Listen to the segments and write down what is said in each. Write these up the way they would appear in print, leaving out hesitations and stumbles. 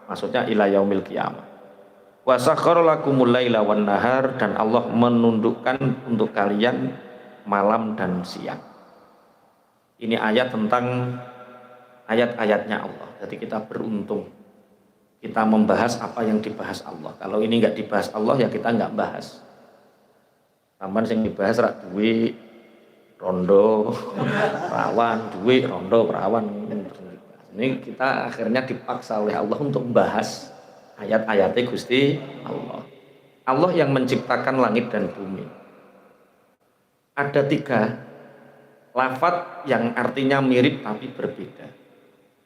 maksudnya ila yaumil qiyamah. Wa sakhkhara lakumul laila wan nahar, dan Allah menundukkan untuk kalian malam dan siang. Ini ayat tentang ayat-ayatnya Allah. Jadi kita beruntung kita membahas apa yang dibahas Allah. Kalau ini nggak dibahas Allah ya kita nggak bahas. Taman yang dibahas rak duwe rondo perawan, duwe rondo perawan. Ini kita akhirnya dipaksa oleh Allah untuk membahas ayat-ayatnya Gusti Allah. Allah yang menciptakan langit dan bumi. Ada 3 lafadz yang artinya mirip tapi berbeda,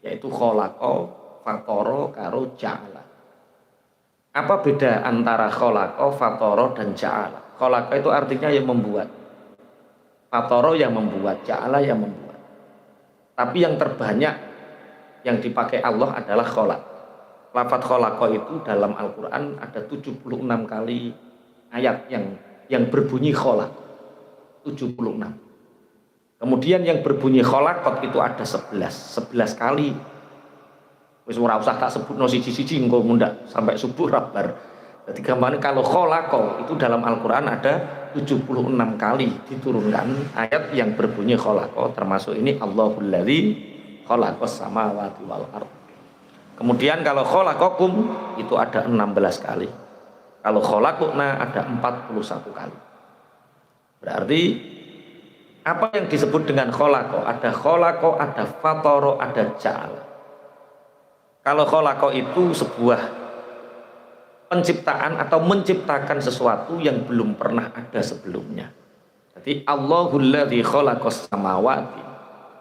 yaitu kholaqa, fatoro, karo ja'ala. Apa beda antara kholaqa, fatoro, dan ja'ala? Kholaqa itu artinya yang membuat, fatoro yang membuat, ja'ala yang membuat. Tapi yang terbanyak yang dipakai Allah adalah kholaq. Lafadz kholaqa itu dalam Al-Quran ada 76 kali ayat yang berbunyi kholaq, 76. Kemudian yang berbunyi kholaqot itu ada 11 kali. Wis ora usah tak sebutno siji-siji engko mundak sampai subuh rabar. Jadi gambarnya kalau kholaqa itu dalam Al-Quran ada 76 kali diturunkan ayat yang berbunyi kholaqa, termasuk ini Allahul ladzi khalaqas samawati wal ardh. Kemudian kalau khalaqakum itu ada 16 kali. Kalau khalaqna ada 41 kali. Berarti apa yang disebut dengan khalaqa? Ada khalaqa, ada fatara, ada ja'ala. Kalau khalaqa itu sebuah penciptaan atau menciptakan sesuatu yang belum pernah ada sebelumnya. Jadi Allahul ladzi khalaqas samawati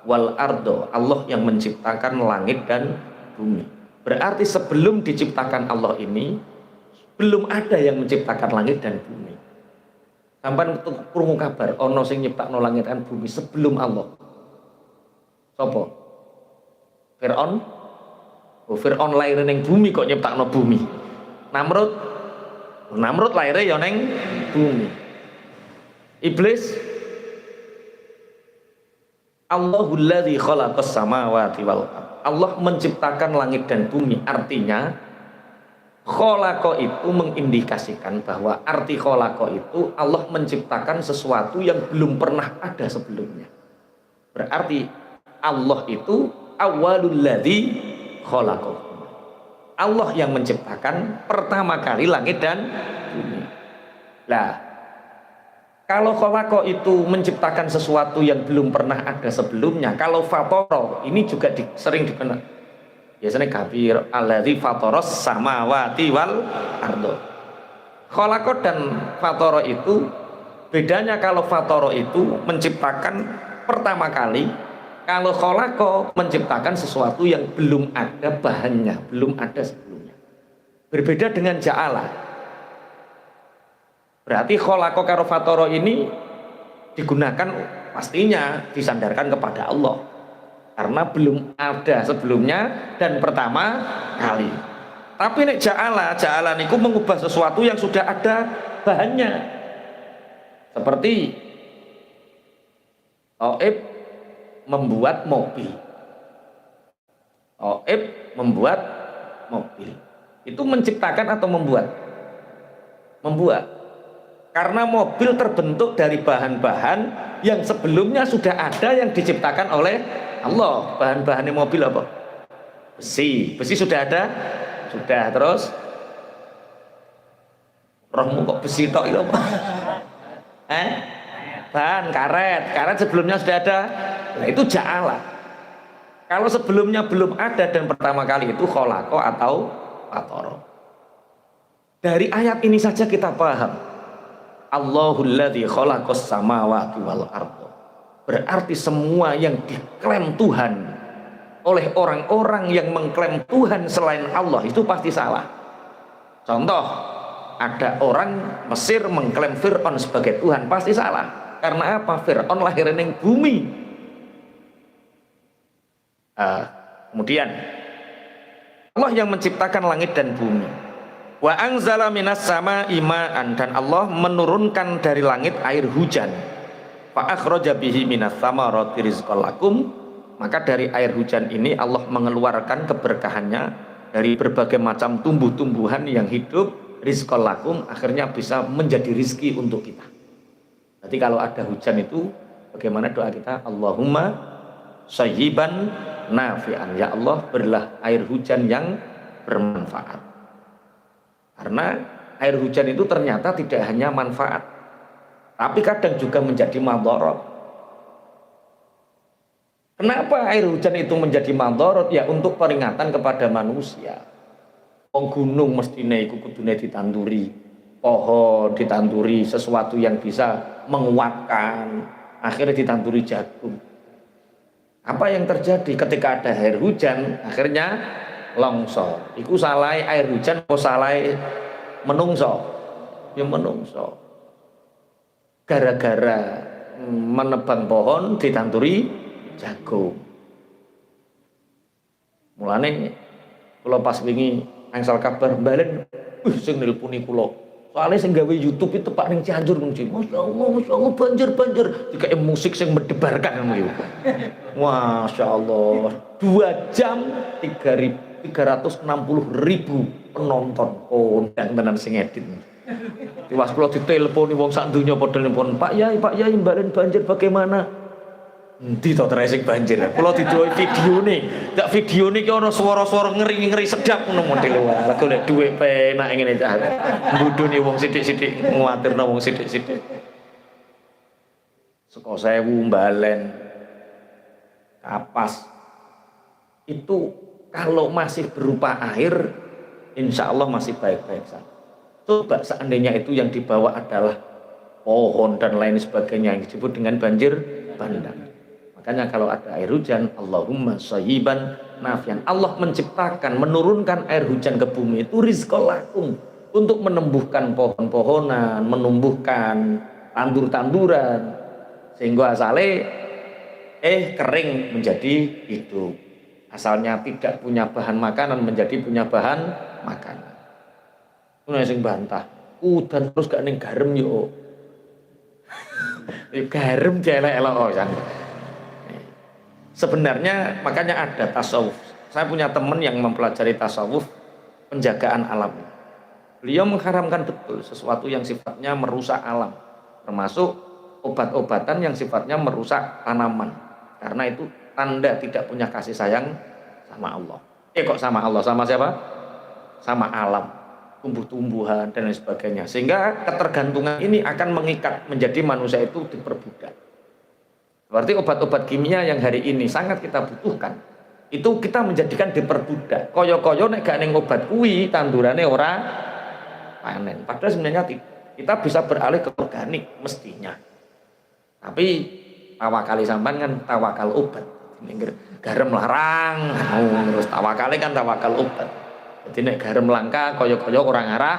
wal ardo, Allah yang menciptakan langit dan bumi. Berarti sebelum diciptakan Allah ini belum ada yang menciptakan langit dan bumi. Sampai krungu kabar ana sing nyiptakno langit dan bumi sebelum Allah. Sapa? Fir'aun. Oh, Fir'aun lahir ning bumi kok nyiptakno bumi. Namrud lahir ya ning bumi. Iblis, Allahul ladzi khalaqas samawati wal ardh. Allah menciptakan langit dan bumi. Artinya khalaqa itu mengindikasikan bahwa arti khalaqa itu Allah menciptakan sesuatu yang belum pernah ada sebelumnya. Berarti Allah itu awwalul ladzi khalaqa. Allah yang menciptakan pertama kali langit dan bumi. Lah, kalau khalaqa itu menciptakan sesuatu yang belum pernah ada sebelumnya, kalau fatara ini juga sering dikenal. Biasanya kafir alladzi fataras samawati wal ardh. Khalaqa dan fatara itu bedanya, kalau fatara itu menciptakan pertama kali, kalau khalaqa menciptakan sesuatu yang belum ada bahannya, belum ada sebelumnya. Berbeda dengan ja'ala. Berarti khalaqa karo fatara ini digunakan pastinya disandarkan kepada Allah karena belum ada sebelumnya dan pertama kali. Tapi nek ja'ala niku mengubah sesuatu yang sudah ada bahannya. Seperti Oib membuat mobil. Oib membuat mobil. Itu menciptakan atau membuat? Membuat. Karena mobil terbentuk dari bahan-bahan yang sebelumnya sudah ada yang diciptakan oleh Allah. Bahan-bahannya mobil apa? Besi. Besi sudah ada? Sudah. Terus rohmu kok besi tok itu apa? Bahan karet. Karet sebelumnya sudah ada. Nah, itu ja'ala. Kalau sebelumnya belum ada dan pertama kali itu khalaqa atau fatara. Dari ayat ini saja kita paham Allahul ladzi khalaqas samawati wal ardh. Berarti semua yang diklaim Tuhan oleh orang-orang yang mengklaim Tuhan selain Allah itu pasti salah. Contoh, ada orang Mesir mengklaim Fir'aun sebagai Tuhan, pasti salah. Karena apa? Fir'aun lahir ning bumi. Kemudian Allah yang menciptakan langit dan bumi. Wa anzala minas sama'i ma'an, dan Allah menurunkan dari langit air hujan. Fa akhraja bihi minas samarati rizqan lakum, maka dari air hujan ini Allah mengeluarkan keberkahannya dari berbagai macam tumbuh-tumbuhan yang hidup, rizqal lakum, akhirnya bisa menjadi rizki untuk kita. Jadi kalau ada hujan itu, bagaimana doa kita? Allahumma sayyiban nafi'an. Ya Allah, berilah air hujan yang bermanfaat. Karena air hujan itu ternyata tidak hanya manfaat, tapi kadang juga menjadi madharat. Kenapa air hujan itu menjadi madharat? Ya untuk peringatan kepada manusia. Wong gunung mestine iku kudune ditanduri, pohon ditanduri, sesuatu yang bisa menguatkan, akhirnya ditanduri jagung. Apa yang terjadi ketika ada air hujan? Akhirnya longsor. Iku salah air hujan apa salah menungso? Ya menungso. Gara-gara menebang pohon ditanduri jagung. Mulane kula pas wingi angsal kabar balen, sing nelponi kula. Soale sing gawe YouTube itu Pak ning Cianjur nang Masya Allah banjir. Dikae musik sing mendebarkan ngono iki. Masya Allah, 2 jam 360.000 penonton. Kondang tenan sing edit. Tiwas kula diteleponi wong sak donya padha nelpon, Pak Yai balen banjir bagaimana? Endi to tracing banjir. Kula didelok videone. Dak videone ki ana swara-swara ngeri-ngeri sedap ngono model wae. Golek dhuwit penak ngene cah. Mbudune wong sithik-sithik, nguwatirno wong sithik-sithik. Seko 1000 balen. Kapas. Itu kalau masih berupa air, insya Allah masih baik-baik saja. Coba seandainya itu yang dibawa adalah pohon dan lain sebagainya yang disebut dengan banjir bandang. Makanya kalau ada air hujan, Allahumma sayyiban nafian. Allah menciptakan, menurunkan air hujan ke bumi itu rizqal lakum, untuk menumbuhkan pohon-pohonan, menumbuhkan tandur-tanduran, sehingga asale kering menjadi hidup. Asalnya tidak punya bahan makanan menjadi punya bahan makanan. Ono sing bantah, udan terus gak ning garam yo. Garam jelek-elok oh kan. Sebenarnya makanya ada tasawuf. Saya punya teman yang mempelajari tasawuf penjagaan alam. Beliau mengharamkan betul sesuatu yang sifatnya merusak alam, termasuk obat-obatan yang sifatnya merusak tanaman. Karena itu tanda tidak punya kasih sayang sama Allah. Kok sama Allah? Sama siapa? Sama alam, tumbuh-tumbuhan dan lain sebagainya. Sehingga ketergantungan ini akan mengikat menjadi manusia itu diperbudak. Berarti obat-obat kimia yang hari ini sangat kita butuhkan, itu kita menjadikan diperbudak. Koyo-koyo nek gak ning obat kuwi tandurane ora panen. Padahal sebenarnya kita bisa beralih ke organik mestinya. Tapi tawakali sampean kan tawakal obat. Garam larang, terus tawakali kan tawakal obat. Jadi nek garam langka koyo-koyo orang arah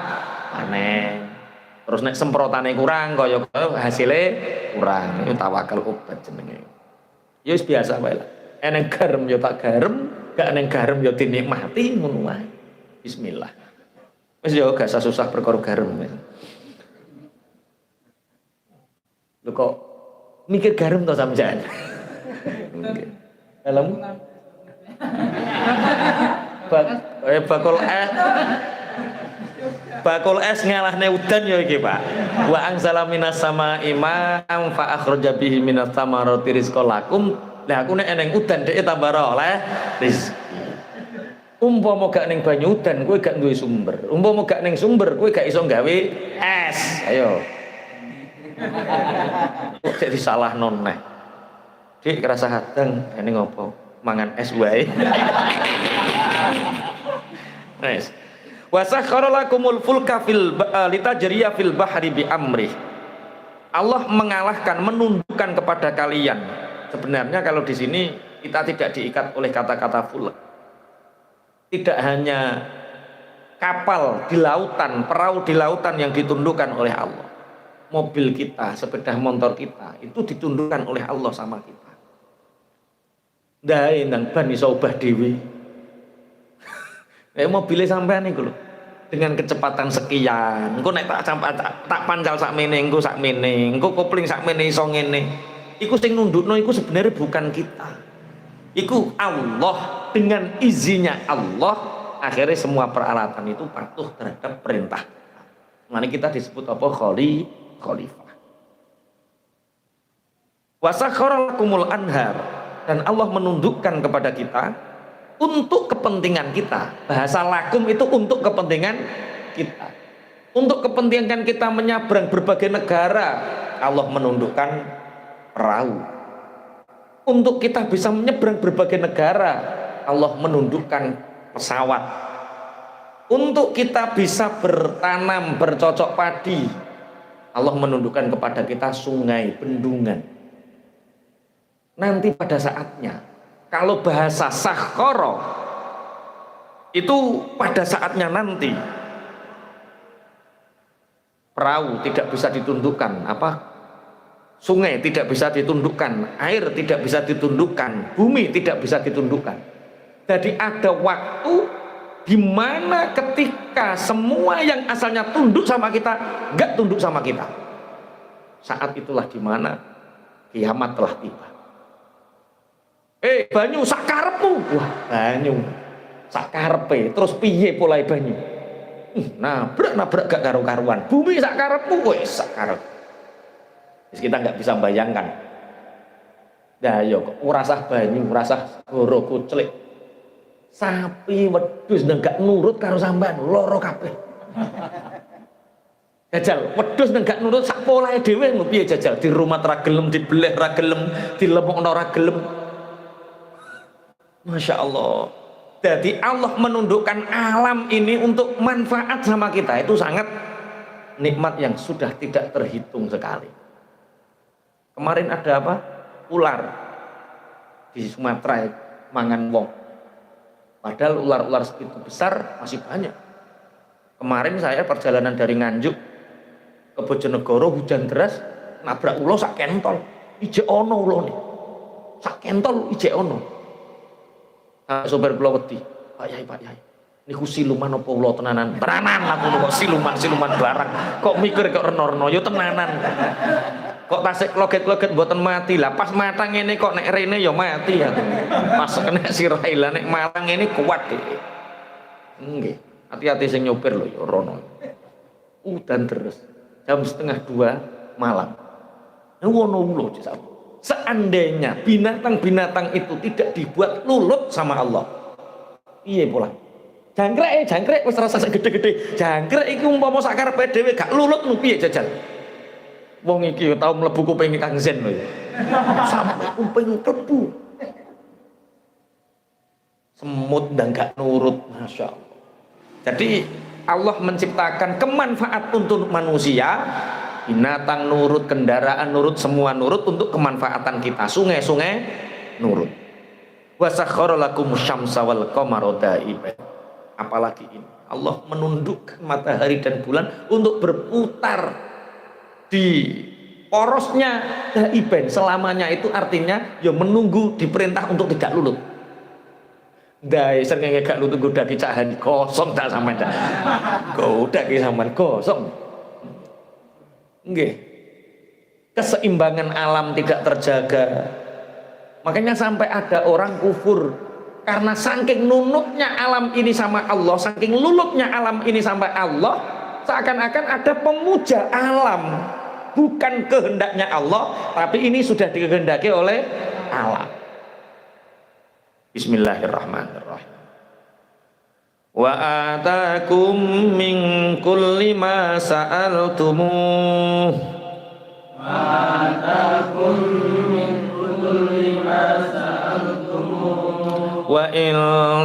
panen. Terus nek semprotane kurang kaya hasilnya kurang, itu tawakal obat jenenge. Ya wis biasa wae lah. Eneng garam ya tak garam, gak eneng garam ya dinikmati ngono wae. Bismillah. Wis ya gak usah susah perkara garam. Lho kok mikir garam to sampean? Dalam bakul es ngalahne udan ya iki Pak. Wa anzala minas samaa'i ma'an fa akhraja bihi minas samarati rizqal lakum. Lah aku nek eneng udan dhek tambah oleh rezeki. Umpama gak ning banyu udan kowe gak duwe sumber. Umpama gak ning sumber kowe gak iso gawe es. Ayo. Kok jadi salah non neh. Dik kerasa hadang ini ngopo? Mangan es wae. Nice. Wa sakhkhara lakumul fulka fil litajriya fil bahri bi amri. Allah mengalahkan, menundukkan kepada kalian. Sebenarnya kalau di sini kita tidak diikat oleh kata-kata fulk. Tidak hanya kapal di lautan, perahu di lautan yang ditundukkan oleh Allah. Mobil kita, sepeda motor kita itu ditundukkan oleh Allah sama kita. Ndai nang ban iso obah dhewe. Mobilnya sampean iku lho. Dengan kecepatan sekian, engko nek tak pancal sak mene, engko sak mene, engko kopling sak mene iso ngene. Iku sing nundukno iku sebenarnya bukan kita. Iku Allah, dengan izinnya Allah akhirnya semua peralatan itu patuh terhadap perintah. Makanya kita disebut apa? Khalifah. Wasakhkhara lakumul anhar, dan Allah menundukkan kepada kita untuk kepentingan kita. Bahasa lakum itu untuk kepentingan kita. Untuk kepentingan kita menyabrang berbagai negara, Allah menundukkan perahu. Untuk kita bisa menyeberang berbagai negara, Allah menundukkan pesawat. Untuk kita bisa bertanam, bercocok padi, Allah menundukkan kepada kita sungai, bendungan. Nanti pada saatnya, kalau bahasa sakhara itu pada saatnya nanti, perahu tidak bisa ditundukkan, sungai tidak bisa ditundukkan, air tidak bisa ditundukkan, bumi tidak bisa ditundukkan. Jadi ada waktu di mana ketika semua yang asalnya tunduk sama kita enggak tunduk sama kita. Saat itulah di mana kiamat telah tiba. Banyu sakarepmu. Wah, banyu sakarepe, terus piye polahe banyu? Nabrak gak karu-karuan. Bumi sakarepmu, wis sakarep. Kita nggak bisa bayangkan. Nah, yo kok urasah banyu, urasah goro kuclik. Sapi wedhus nggak nurut karo sampean, loro kabeh. Jajal, wedhus nggak nurut sak polahe dhewe lho piye jajal, di rumah ra gelem, dibeleh ra gelem, dilemokno ra gelem. Masya Allah. Jadi Allah menundukkan alam ini untuk manfaat sama kita, itu sangat nikmat yang sudah tidak terhitung sekali. Kemarin ada apa? Ular di Sumatera mangan wong. Padahal ular-ular segitu besar masih banyak. Kemarin saya perjalanan dari Nganjuk ke Bojonegoro, hujan deras, nabrak ulo sak kentol. Ijek ono ulo nih. Sak kentol ijek ono. Sopir kula wedi. Pak Yai. Niku siluman apa ulo tenanan? Tenanan aku kok siluman barang. Kok mikir kok reno-reno yo tenanan. Kok tasik loget-loget mboten mati lah, pas matang ini kok nek rene ya mati ya. Pas kena sirahe lah nek malang ini kuat iki. Nggih, hati-hati sing nyopir lho ya rono. Udan terus jam 1:30 malam. Ono ulo disapa. Seandainya binatang-binatang itu tidak dibuat lulut sama Allah, piye pola? Jangkrik wis rasa gede-gede. Jangkrik iki umpama sakarepe dhewe gak lulut lho piye jajal? Wong iki tau mlebu kuping Kang Zen lho ya. Sampai kuping klebu. Semut dan gak nurut, Masya Allah. Jadi Allah menciptakan kemanfaat untuk manusia, binatang nurut, kendaraan nurut, semua nurut untuk kemanfaatan kita. Sungai-sungai nurut. Wa sakhkhara lakumus syamsa wal qamara da'iban. Apalagi ini, Allah menundukkan matahari dan bulan untuk berputar di porosnya daiben selamanya. Itu artinya ya menunggu diperintah untuk tidak lulut. Dai sering gak lulut goda ki cahan kosong tak sampean dak. Goda ki sampean kosong. Nggih. Keseimbangan alam tidak terjaga. Makanya sampai ada orang kufur karena saking nunutnya alam ini sama Allah, saking lulutnya alam ini sama Allah, seakan-akan ada pemuja alam. Bukan kehendaknya Allah, tapi ini sudah dikehendaki oleh alam. Bismillahirrahmanirrahim. Wa atakum min kulli ma sa'altumuh. Wa atakum min kulli ma sa'altumuh. Wa in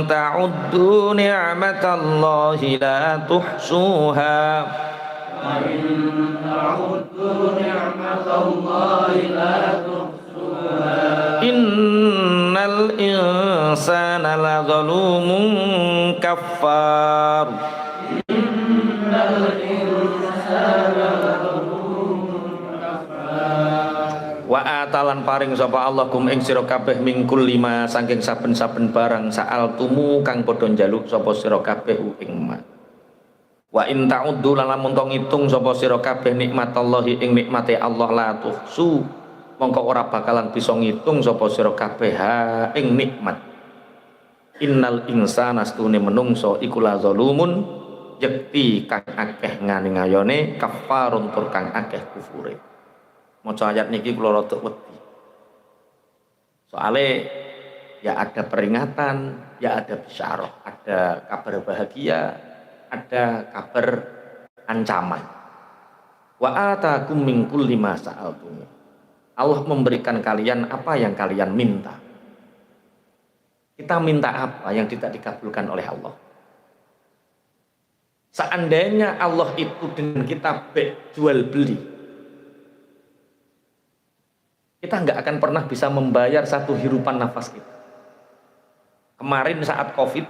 ta'uddu ni'matallahi la tuhsuha. Wa in ta'uddu ni'matallahi la tuhsuha. Innal insana la zalumun kaffar. Innal insana la zalumun kaffar. Wa atalan paring sapa Allah kum ing sira kabeh mingkul lima saking saben-saben barang sa'altumu kang padha njaluk sapa sira kabeh ing ma. Wa in ta'uddu lamun to ngitung sapa sira kabeh nikmatallahi ing nikmate Allah la tuhsu. Mongko ora bakalan bisa ngitung sapa sira kabeh ing nikmat. Innal insana stune menungso iku la zalumun yakti kang akeh ngani ngayone kafarun tur kang akeh kufure. Maca ayat niki kula rada wedi. Soale ya ada peringatan, ya ada bisyarah, ada kabar bahagia, ada kabar ancaman. Wa atakum min kulli ma sa'altum. Allah memberikan kalian apa yang kalian minta. Kita minta apa yang tidak dikabulkan oleh Allah? Seandainya Allah itu dengan kita jual beli, kita nggak akan pernah bisa membayar satu hirupan nafas kita. Kemarin saat COVID,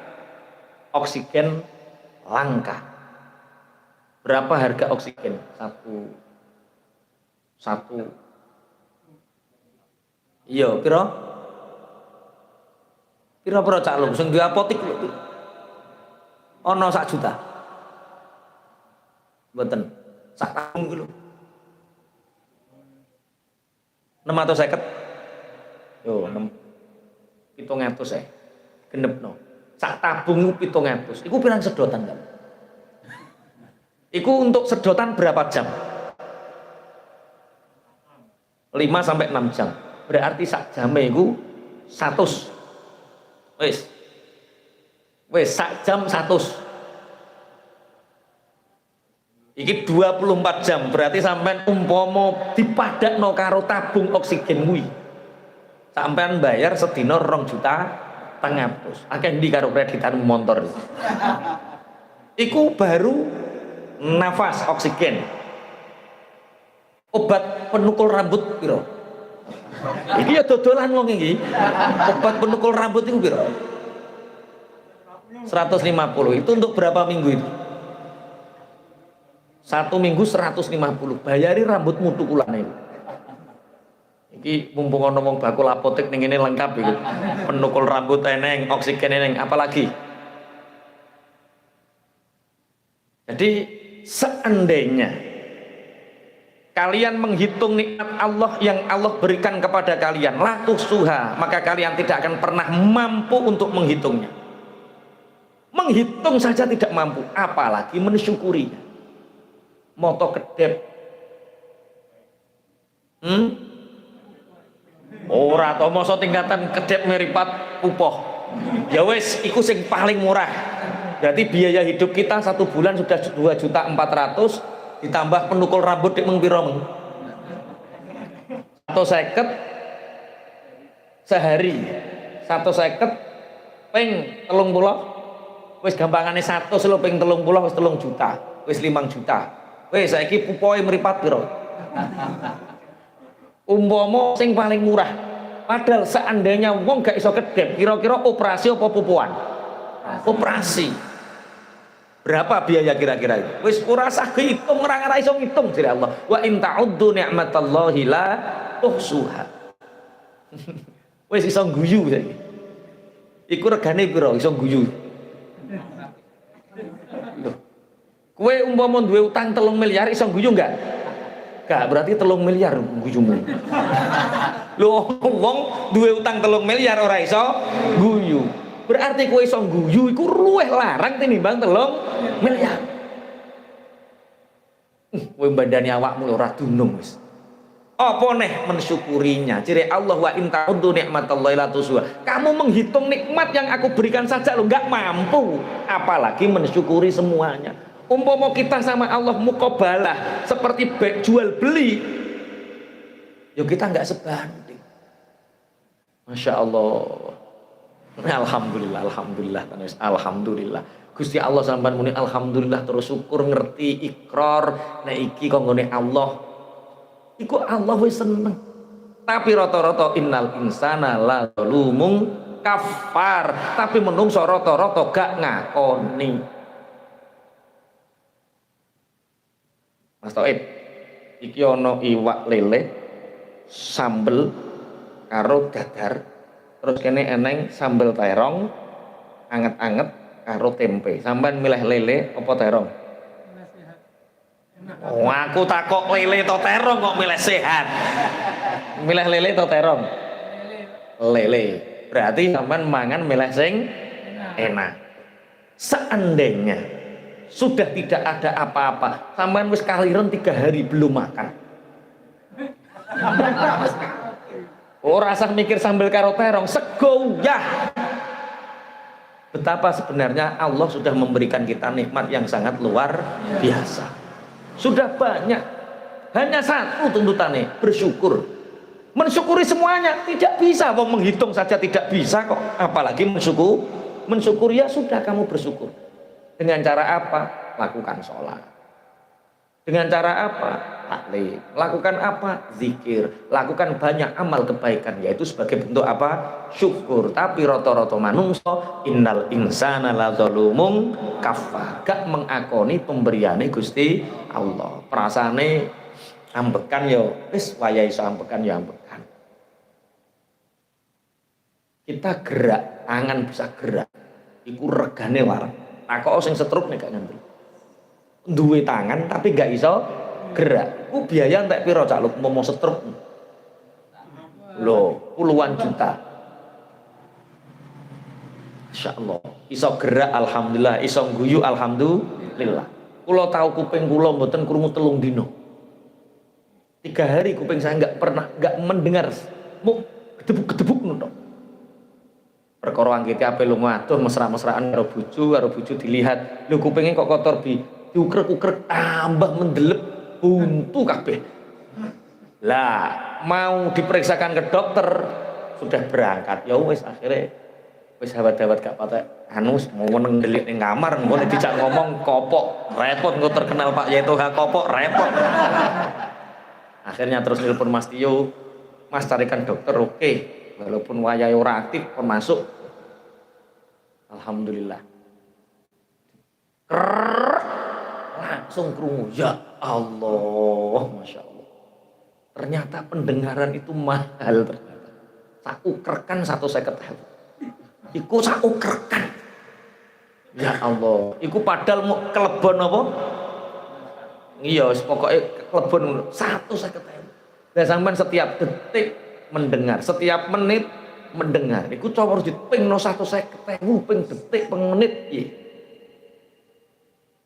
oksigen langka. Berapa harga oksigen? Satu. Iya, pira cak lho, sing di apotik lho. Ono 1 juta. Mboten. Sak tabung iki lho. 650. Yo, 700 genepno. Sak tabung iku 700. Iku pirang sedotan kan? Iku untuk sedotan berapa jam? 5 sampai 6 jam. Berarti sak jame iku 100. Wis sak jam 100. Iki 24 jam. Berarti sampean umpama dipadakno karo tabung oksigen kuwi. Sampean bayar sedina 2,5 juta. Akeh ndi karo kreditan motor. Iku baru nafas oksigen. Obat penukul rambut piro? Iki ya dodolan wong iki. Obat penukul rambut itu piro? 150. Itu untuk berapa minggu itu? 1 minggu 150. Bayari rambutmu tukulane. Iki mumpung ana wong bakul apotek ning ngene lengkap iki. Penukul rambut eneng, oksigen eneng, apalagi? Jadi seandainya kalian menghitung nikmat Allah yang Allah berikan kepada kalian, la tuhsuha, maka kalian tidak akan pernah mampu untuk menghitungnya. Menghitung saja tidak mampu, apalagi mensyukurinya. Moto kedep. Ora to masa tingkatan kedep meripat pupoh. Ya wis iku sing paling murah. Berarti biaya hidup kita 1 bulan sudah 2.400.000 ditambah penukul rambut dik mung pira mung? 150 sehari. 150 ping 30 wis gampangane 100 lho ping 30 wis 3 juta, wis 5 juta. Wis saiki pupoe mripat pira? Umpama sing paling murah. Padahal seandainya wong gak iso kedep, kira-kira operasi apa pupuan? Operasi. Berapa biaya kira-kira itu? Wis ora usah diitung, ora iso ngitung jare Allah. Wa in ta'uddu ni'matallahi la tuhsuha. Wis iso guyu saiki. Iku regane pira iso guyu? Kowe umpama duwe utang 3 miliar iso guyu enggak? Enggak, berarti 3 miliar guyumu. Lho wong duwe utang 3 miliar ora iso guyu. Berarti kowe iso guyu iku luwih larang tinimbang 3 miliar. Kowe bandani awakmu ora dunung wis. Apa neh mensyukurinya? Ciri Allah wa in ta'uddu ni'matallahi la tuhsuha. Kamu menghitung nikmat yang aku berikan saja lo enggak mampu, apalagi mensyukuri semuanya. Umpama kita sama Allah muqabalah seperti jual beli, ya kita enggak sebanding. Masya Allah. Alhamdulillah, alhamdulillah. Gusti Allah sampean muni alhamdulillah terus syukur ngerti ikrar nek iki kanggone Allah. Iku Allah wis seneng. Tapi rata-rata innal insana la zalumun kafar. Tapi menungso rata-rata gak ngakoni. Mas Taib, iki ana iwak lele sambel karo dadar. Terus kene eneng sambel terong anget-anget karo tempe. Sampean milih lele apa terong? Oh, aku takok lele atau terong kok milih sehat. Milih lele atau terong? Lele. Berarti sampean mangan milih sing enak. Seandainya sudah tidak ada apa-apa, sampean wis kaliren 3 hari belum makan. Ora usah mikir sambil karo terong, sego ya. Betapa sebenarnya Allah sudah memberikan kita nikmat yang sangat luar biasa. Sudah banyak. Hanya satu tuntutannya, bersyukur. Mensyukuri semuanya, tidak bisa. Mau menghitung saja tidak bisa kok. Apalagi mensyukur. Mensyukur ya sudah, kamu bersyukur. Dengan cara apa? Lakukan sholat. Dengan cara apa? Taklim. Lakukan apa? Zikir. Lakukan banyak amal kebaikan, yaitu sebagai bentuk apa? Syukur. Tapi roto-roto manungso innal insana ladzalumun kafar. Gak mengakoni pemberiane Gusti Allah. Perasaane ambekan yo, wis wayahe iso ambekan ya ambekan. Kita gerak, tangan bisa gerak. Iku regane wareng. Takok sing setruk nek gak ngendel. Duwe tangan tapi gak iso gerak. Ku biaya entek piro cak lu mau setruk? Loh, puluhan juta. Insyaallah. Iso gerak alhamdulillah, iso guyu alhamdulillah. Kula tahu kuping kula mboten krungu 3 dino. 3 hari kuping saya enggak mendengar mu gedebuk-gedebuk ngono. Perkara anggite ape lunga adoh mesra-mesraan karo bojo dilihat, lho kupinge kok kotor bi, diukrek-ukrek tambah mendelep buntu kabeh. Lah, mau diperiksakan ke dokter sudah berangkat. Ya wis akhirnya wis hawat-hawat gak patek anu mau ndelik ning kamar, ngono dijak ngomong kopok, repot engko terkenal Pak Yetoha kopok, repot. Akhirnya terus nelpon Mas Tio, Mas carikan dokter, oke. Walaupun wayahe ora aktif pun masuk. Alhamdulillah. Langsung krungu, ya Allah, Masya Allah. Ternyata pendengaran itu mahal ternyata. Sakukrekan 150. Iku sakukrekan. Ya Allah, iku padahal mau kelebon apa? Iya, pokoknya kelebon 150. Dan sampean setiap detik mendengar, setiap menit mendengar. Iku coba harus dipingno 150.000 ping detik ping menit ya.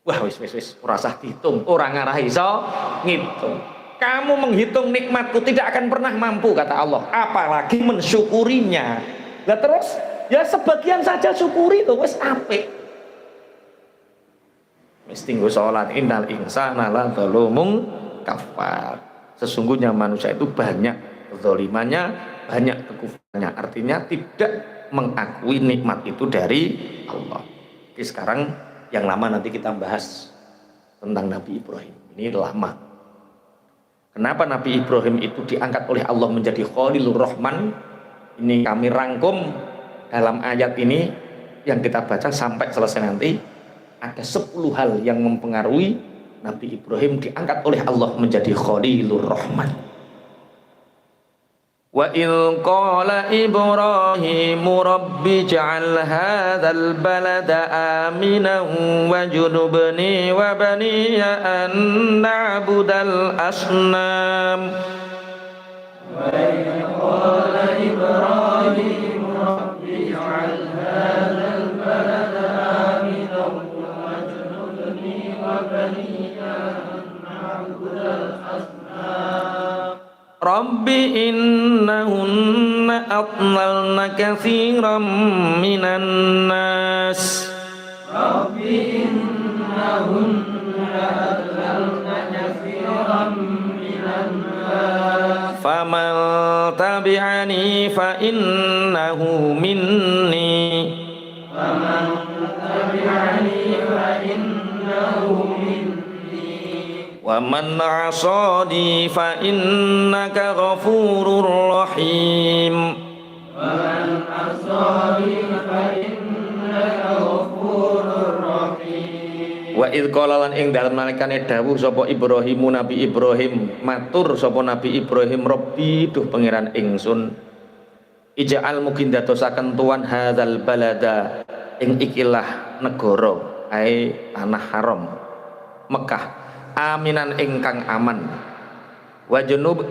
Wah wis ora usah dihitung, ora ngarah iso ngitung. Kamu menghitung nikmatku tidak akan pernah mampu kata Allah, apalagi mensyukurinya. Lah terus ya sebagian saja syukuri tuh wis apik. Wis tinggu salat innal insana ladzalumun kafar. Sesungguhnya manusia itu banyak kezalimannya, banyak kekufurannya. Artinya tidak mengakui nikmat itu dari Allah. Oke, sekarang yang lama nanti kita bahas tentang Nabi Ibrahim. Ini lama. Kenapa Nabi Ibrahim itu diangkat oleh Allah menjadi Khalilur Rahman? Ini kami rangkum dalam ayat ini yang kita baca sampai selesai nanti. Ada 10 hal yang mempengaruhi Nabi Ibrahim diangkat oleh Allah menjadi Khalilur Rahman. Wa il qala Ibrahim rabbi ij'al hadzal balada aminan wajnubni wa baniya an na'budal asnam. Wa il qala Ibrahim rabbi ij'al hadzal balada aminan wajnubni wa baniya an na'budal asnam. Rabbi innahunna adlalna katsiran minan nas. Rabbi innahunna adlalna katsiran minan nas. Faman tabi'ani fa innahu minni. Faman tabi'ani fa innahu minni. Wa man 'asani fa innaka ghafurur rahim. Wa man 'asani fa innaka ghafurur rahim. Wa idz qala lan ing dalem nalikane dawuh sapa Ibrahimu Nabi Ibrahim, matur sapa Nabi Ibrahim, Rabbi duh pangeran ingsun, ij'al mugi ndadosaken tuan hadzal balada ing ikilah negara ae tanah haram Mekah aminan ingkang aman, wajunub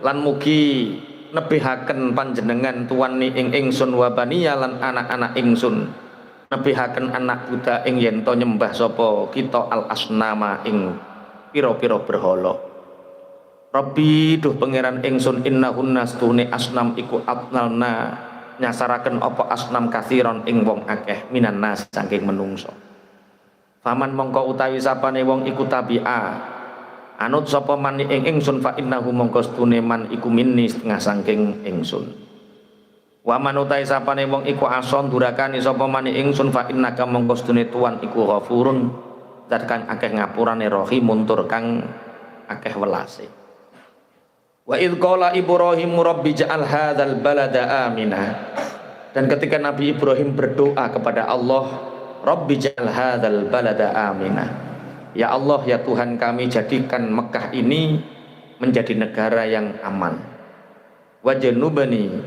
lan mugi nebihaken panjenengan tuwani ing ingsun wa baniya lan anak-anak ingsun nebihaken anak budak ing yen to nyembah sapa kita al asnama ing pira-pira berhala. Rabbi duh pangeran ingsun innahunna stune asnam iku atnalna nyasaraken apa asnam kathiron ing wong akeh minan nas saking menungso. Faman mongko utawi sapane wong iku tabi'a anut sapa man ing ingsun fa innahu mongko stune man iku minni setengah saking ingsun. Wa man utawi sapane wong iku ason durakani sapa man ingsun fa innaka mongko stune tuan iku ghafurun zat kang akeh ngapurane rahimun tur kang akeh welase. Wa idz qala Ibrahim rabbi ja'al hadzal balada amina. Dan ketika Nabi Ibrahim berdoa kepada Allah, Rabbi ja'al hadzal balada amina. Ya Allah, ya Tuhan kami, jadikan Mekah ini menjadi negara yang aman. Wajnubani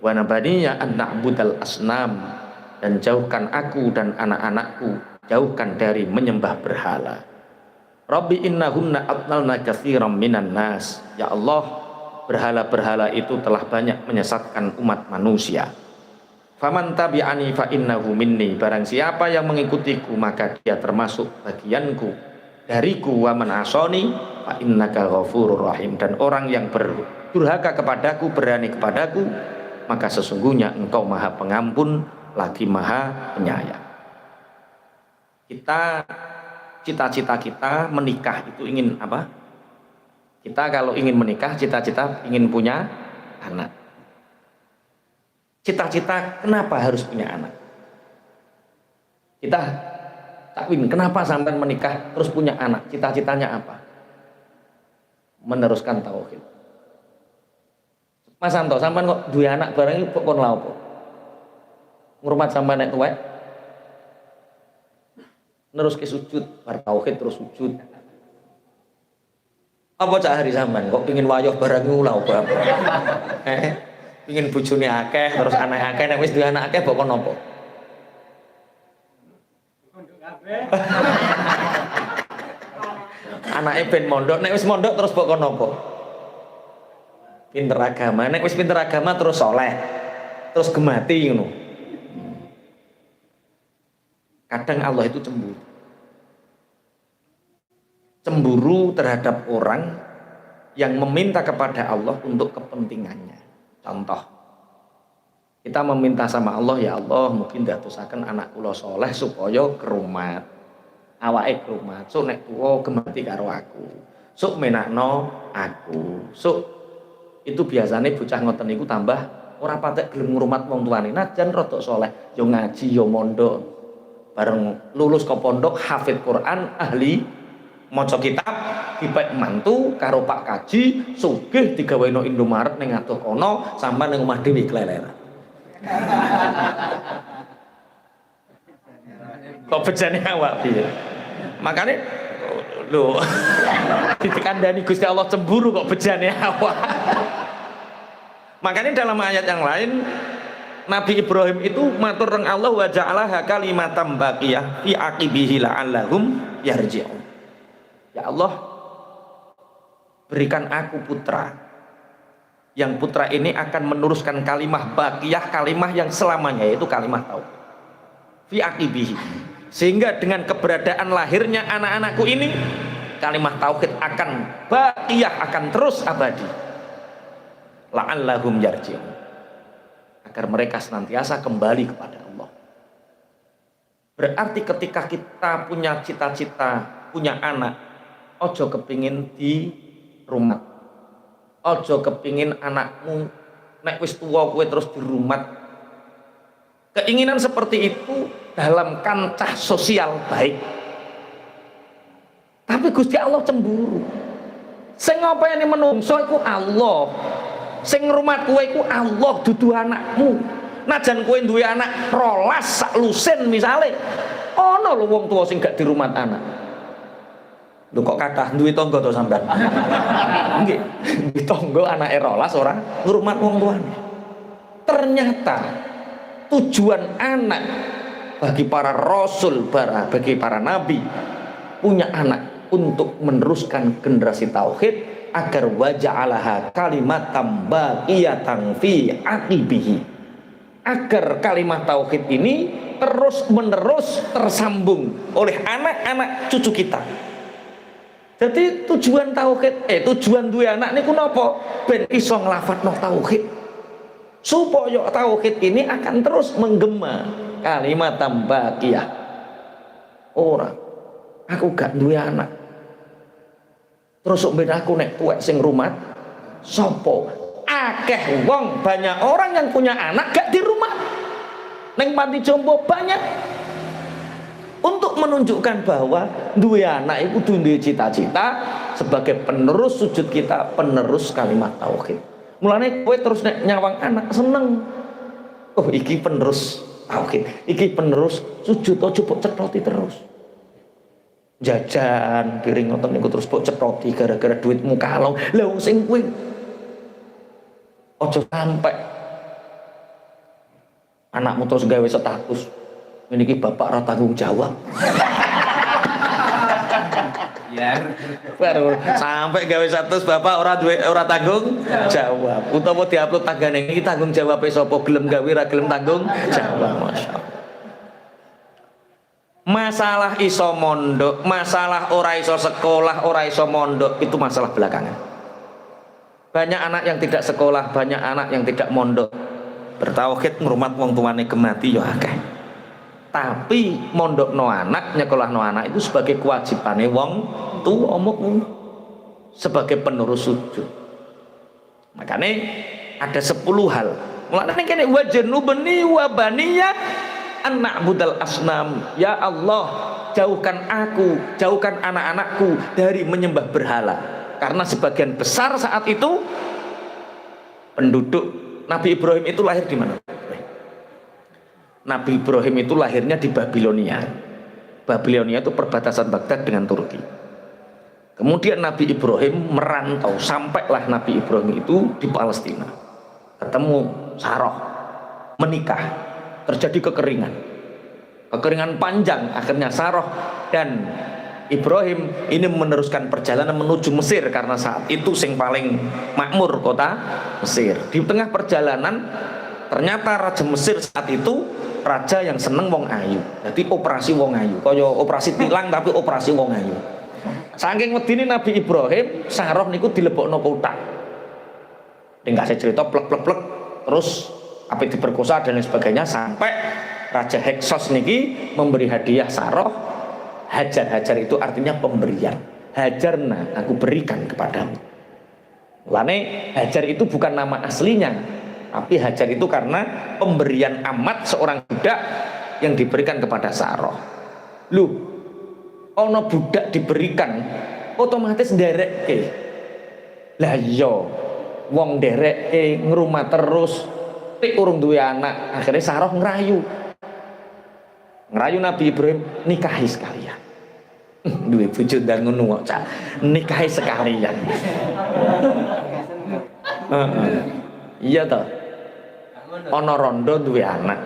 wa nabaniya an na'budal asnam. Dan jauhkan aku dan anak-anakku, jauhkan dari menyembah berhala. Rabbi innahunna atnalna katsiran minan nas. Ya Allah, berhala-berhala itu telah banyak menyesatkan umat manusia. Faman tabi'ani fa innahu minni. Barang siapa yang mengikutiku maka dia termasuk bagianku dariku. Wa man asani fa innaka ghafurur rahim. Dan orang yang berdurhaka kepadaku, berani kepadaku, maka sesungguhnya engkau maha pengampun lagi maha penyayang. Cita-cita kita menikah itu ingin apa? Kita kalau ingin menikah, cita-cita ingin punya anak. Cita-cita kenapa harus punya anak? Kita takwin, kenapa sampai menikah terus punya anak? Cita-citanya apa? Meneruskan tauhid. Mas Santo, sampean kok dua anak barang iki kok kon lha opo? Ngurmat sampean nek tuwek. Terus ke sujud, bar tauhid terus sujud. Apa cak hari sampean kok pengin wayah barang lha opo? Pengin bojone akeh terus anak akeh, nek wis duwe anak akeh kok napa? Anake ben mondok, nek wis mondok terus kok napa? Pinter agama, nek wis pinter agama terus soleh, terus gemati ngono. Kadang Allah itu cemburu terhadap orang yang meminta kepada Allah untuk kepentingannya. Contoh, kita meminta sama Allah, ya Allah mungkin dadosaken anak kula soleh supaya kerumat, awake kerumat, sok nek tuwa gemati karo aku, sok menakno aku, sok. Itu biasanya bocah ngoten niku tambah ora patek gelem ngrumat wong tuane, najan rada soleh, yo ngaji yo mondok, bareng lulus ke pondok hafid Quran, ahli maca kitab, dipek mantu karo Pak Kaji, sugih digaweno Indomaret ning atuh kono, sampean ning omah dhewe kleleran. Kok bejane awak piye? Makane lho ditekandani Gusti Allah cemburu kok bejane awak. Makanya dalam ayat yang lain Nabi Ibrahim itu matur nang Allah wa ja'alaha kalimatan baqiyah fi aqibihi la'allahum yarji'un. Ya Allah, berikan aku putra yang putra ini akan meneruskan kalimah baqiyah, kalimah yang selamanya, yaitu kalimah tauhid fi aqibihi, sehingga dengan keberadaan lahirnya anak-anakku ini kalimah tauhid akan baqiyah, akan terus abadi. La'allahum yarji'un, agar mereka senantiasa kembali kepada Allah. Berarti ketika kita punya cita-cita punya anak, ojo kepingin di rumah, ojo kepingin anakmu nek wis tuwa kowe terus di rumah. Keinginan seperti itu dalam kancah sosial baik, tapi Gusti Allah cemburu. Sing ngopeni menungso iku Allah, sing ngrumat kowe iku Allah, dudu anakmu. Najan kowe duwe anak 12 sak lusin misale, ana lho wong tuwa sing gak dirumat anak. Lho kok kathah duwe tangga to sampean? Nggih, duwe tangga anake 12 ora ngrumat wong tuane. Ternyata tujuan anak bagi para rasul, bagi para nabi punya anak untuk meneruskan generasi tauhid agar waja'alaha kalimatan baqiyatan fi aqibihi, agar kalimat tauhid ini terus menerus tersambung oleh anak-anak cucu kita. Jadi tujuan duwe anak niku napa? Ben iso nglafadzno tauhid. Supaya tauhid ini akan terus menggema kalimat tambaqiyah. Ora, aku gak duwe anak. Terus sok ben aku nek tuwek sing rumat sapa? Akeh wong, banyak orang yang punya anak gak di rumah. Neng panti jompo banyak. Untuk menunjukkan bahwa dua anak itu duwe cita-cita sebagai penerus sujud kita, penerus kalimat tauhid. Mulane kowe terus nek nyawang anak seneng. Oh, iki penerus tauhid, iki penerus sujud, ojo mbok cethoti terus. Jajan piring ngoten niku terus mbok cethoti gara-gara duitmu kalong. Lah wong sing kuwi ojo sampai anakmu terus gawe status ini bapak ora tanggung jawab. Ya, baru sampai gawe status bapak ora tanggung jawab. Utawa diupload tanggane iki tanggung jawab sapa, gelem gawe ora gelem tanggung jawab. Masyaallah. Masalah iso mondok, masalah ora iso sekolah, ora iso mondok itu masalah belakangan. Banyak anak yang tidak sekolah, banyak anak yang tidak mondok. Bertauhid ngrumat wong tuane kemati ya akeh. Tapi mondok no anak, nyekolah no anak itu sebagai kewajibane wong tuwa mukmin, sebagai penerus sujud. Makanya ada 10 hal. Mulane kene wajnubni wa baniya an na'budal asnam. Ya Allah, jauhkan aku, jauhkan anak-anakku dari menyembah berhala. Karena sebagian besar saat itu penduduk Nabi Ibrahim itu lahir di mana? Nabi Ibrahim itu lahirnya di Babilonia. Babilonia itu perbatasan Baghdad dengan Turki. Kemudian Nabi Ibrahim merantau, sampailah Nabi Ibrahim itu di Palestina. Ketemu Sarah, menikah, terjadi kekeringan. Kekeringan panjang, akhirnya Sarah dan Ibrahim ini meneruskan perjalanan menuju Mesir karena saat itu sing paling makmur kota Mesir. Di tengah perjalanan ternyata Raja Mesir saat itu raja yang seneng wong ayu. Jadi operasi wong ayu, kaya operasi tilang tapi operasi wong ayu. Saking wedine Nabi Ibrahim, Sarah niku dilebokno kotak. Dikasih cerita plek terus apa diperkosa dan lain sebagainya sampai Raja Heksos niki memberi hadiah Sarah. Hajar itu artinya pemberian. Hajarna, aku berikan kepadamu. Lane Hajar itu bukan nama aslinya, tapi Hajar itu karena pemberian amat seorang budak yang diberikan kepada Sarah. Lu, ono budak diberikan, otomatis nderekke. Lah iya, wong nderekke ngrumah terus, tik urung duwe anak, akhirnya Sarah ngerayu Nabi Ibrahim, nikahi sekalian. Duwe bojo ndang ngono kok, nikahi sekalian. Iya toh. Ana rondo duwe anak.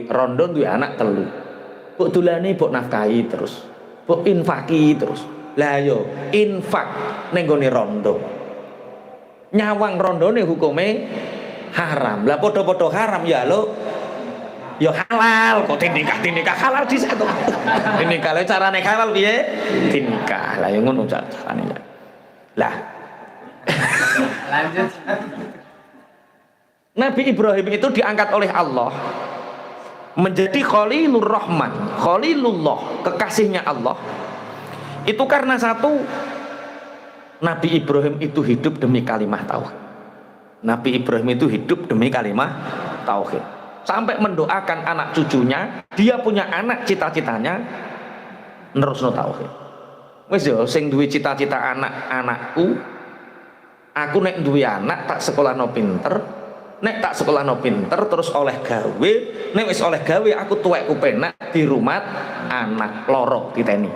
Rondo duwe anak telu. Mbok dolane mbok nafkahi terus. Mbok infaki terus. Lah yo infak ning gone rondo. Nyawang rondone hukume haram. Lah padha-padha haram ya lo. Ya halal kok dinikah halal di satu. Dinikah lha carane halal piye? Dinikah. Lah ya ngono carane. Lah. Lanjut. Nabi Ibrahim itu diangkat oleh Allah menjadi Khalilur Rahman, Khalilullah, kekasihnya Allah. Itu karena satu, Nabi Ibrahim itu hidup demi kalimah tauhid. Nabi Ibrahim itu hidup demi kalimah tauhid. Sampai mendoakan anak cucunya, dia punya anak cita-citanya nerusno tauhid. Wis yo sing duwe cita-cita anak-anakku, aku nek duwe anak tak sekolahno pinter, nek tak sekolahno pinter terus oleh gawe, nek wis oleh gawe aku tuwekku penak di rumah anak loro diteni.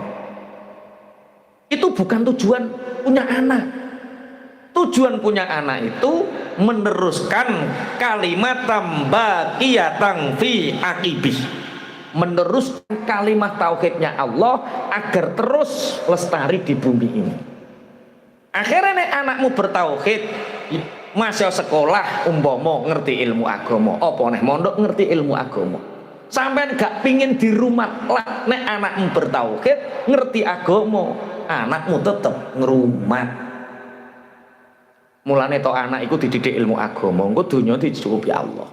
Itu bukan tujuan punya anak. Tujuan punya anak itu meneruskan kalimat tambaqiyatan fi aqibih, meneruskan kalimat tauhidnya Allah agar terus lestari di bumi ini. Akhirnya nek anakmu bertauhid, masih sekolah umpama ngerti ilmu agama, apa neh mondok ngerti ilmu agama, Sampean gak pingin dirumat lah nek anakmu bertauhid, ngerti agama, anakmu tetep ngerumat. Mulane to anak iku dididik ilmu agama, engko donya dicukupi Allah.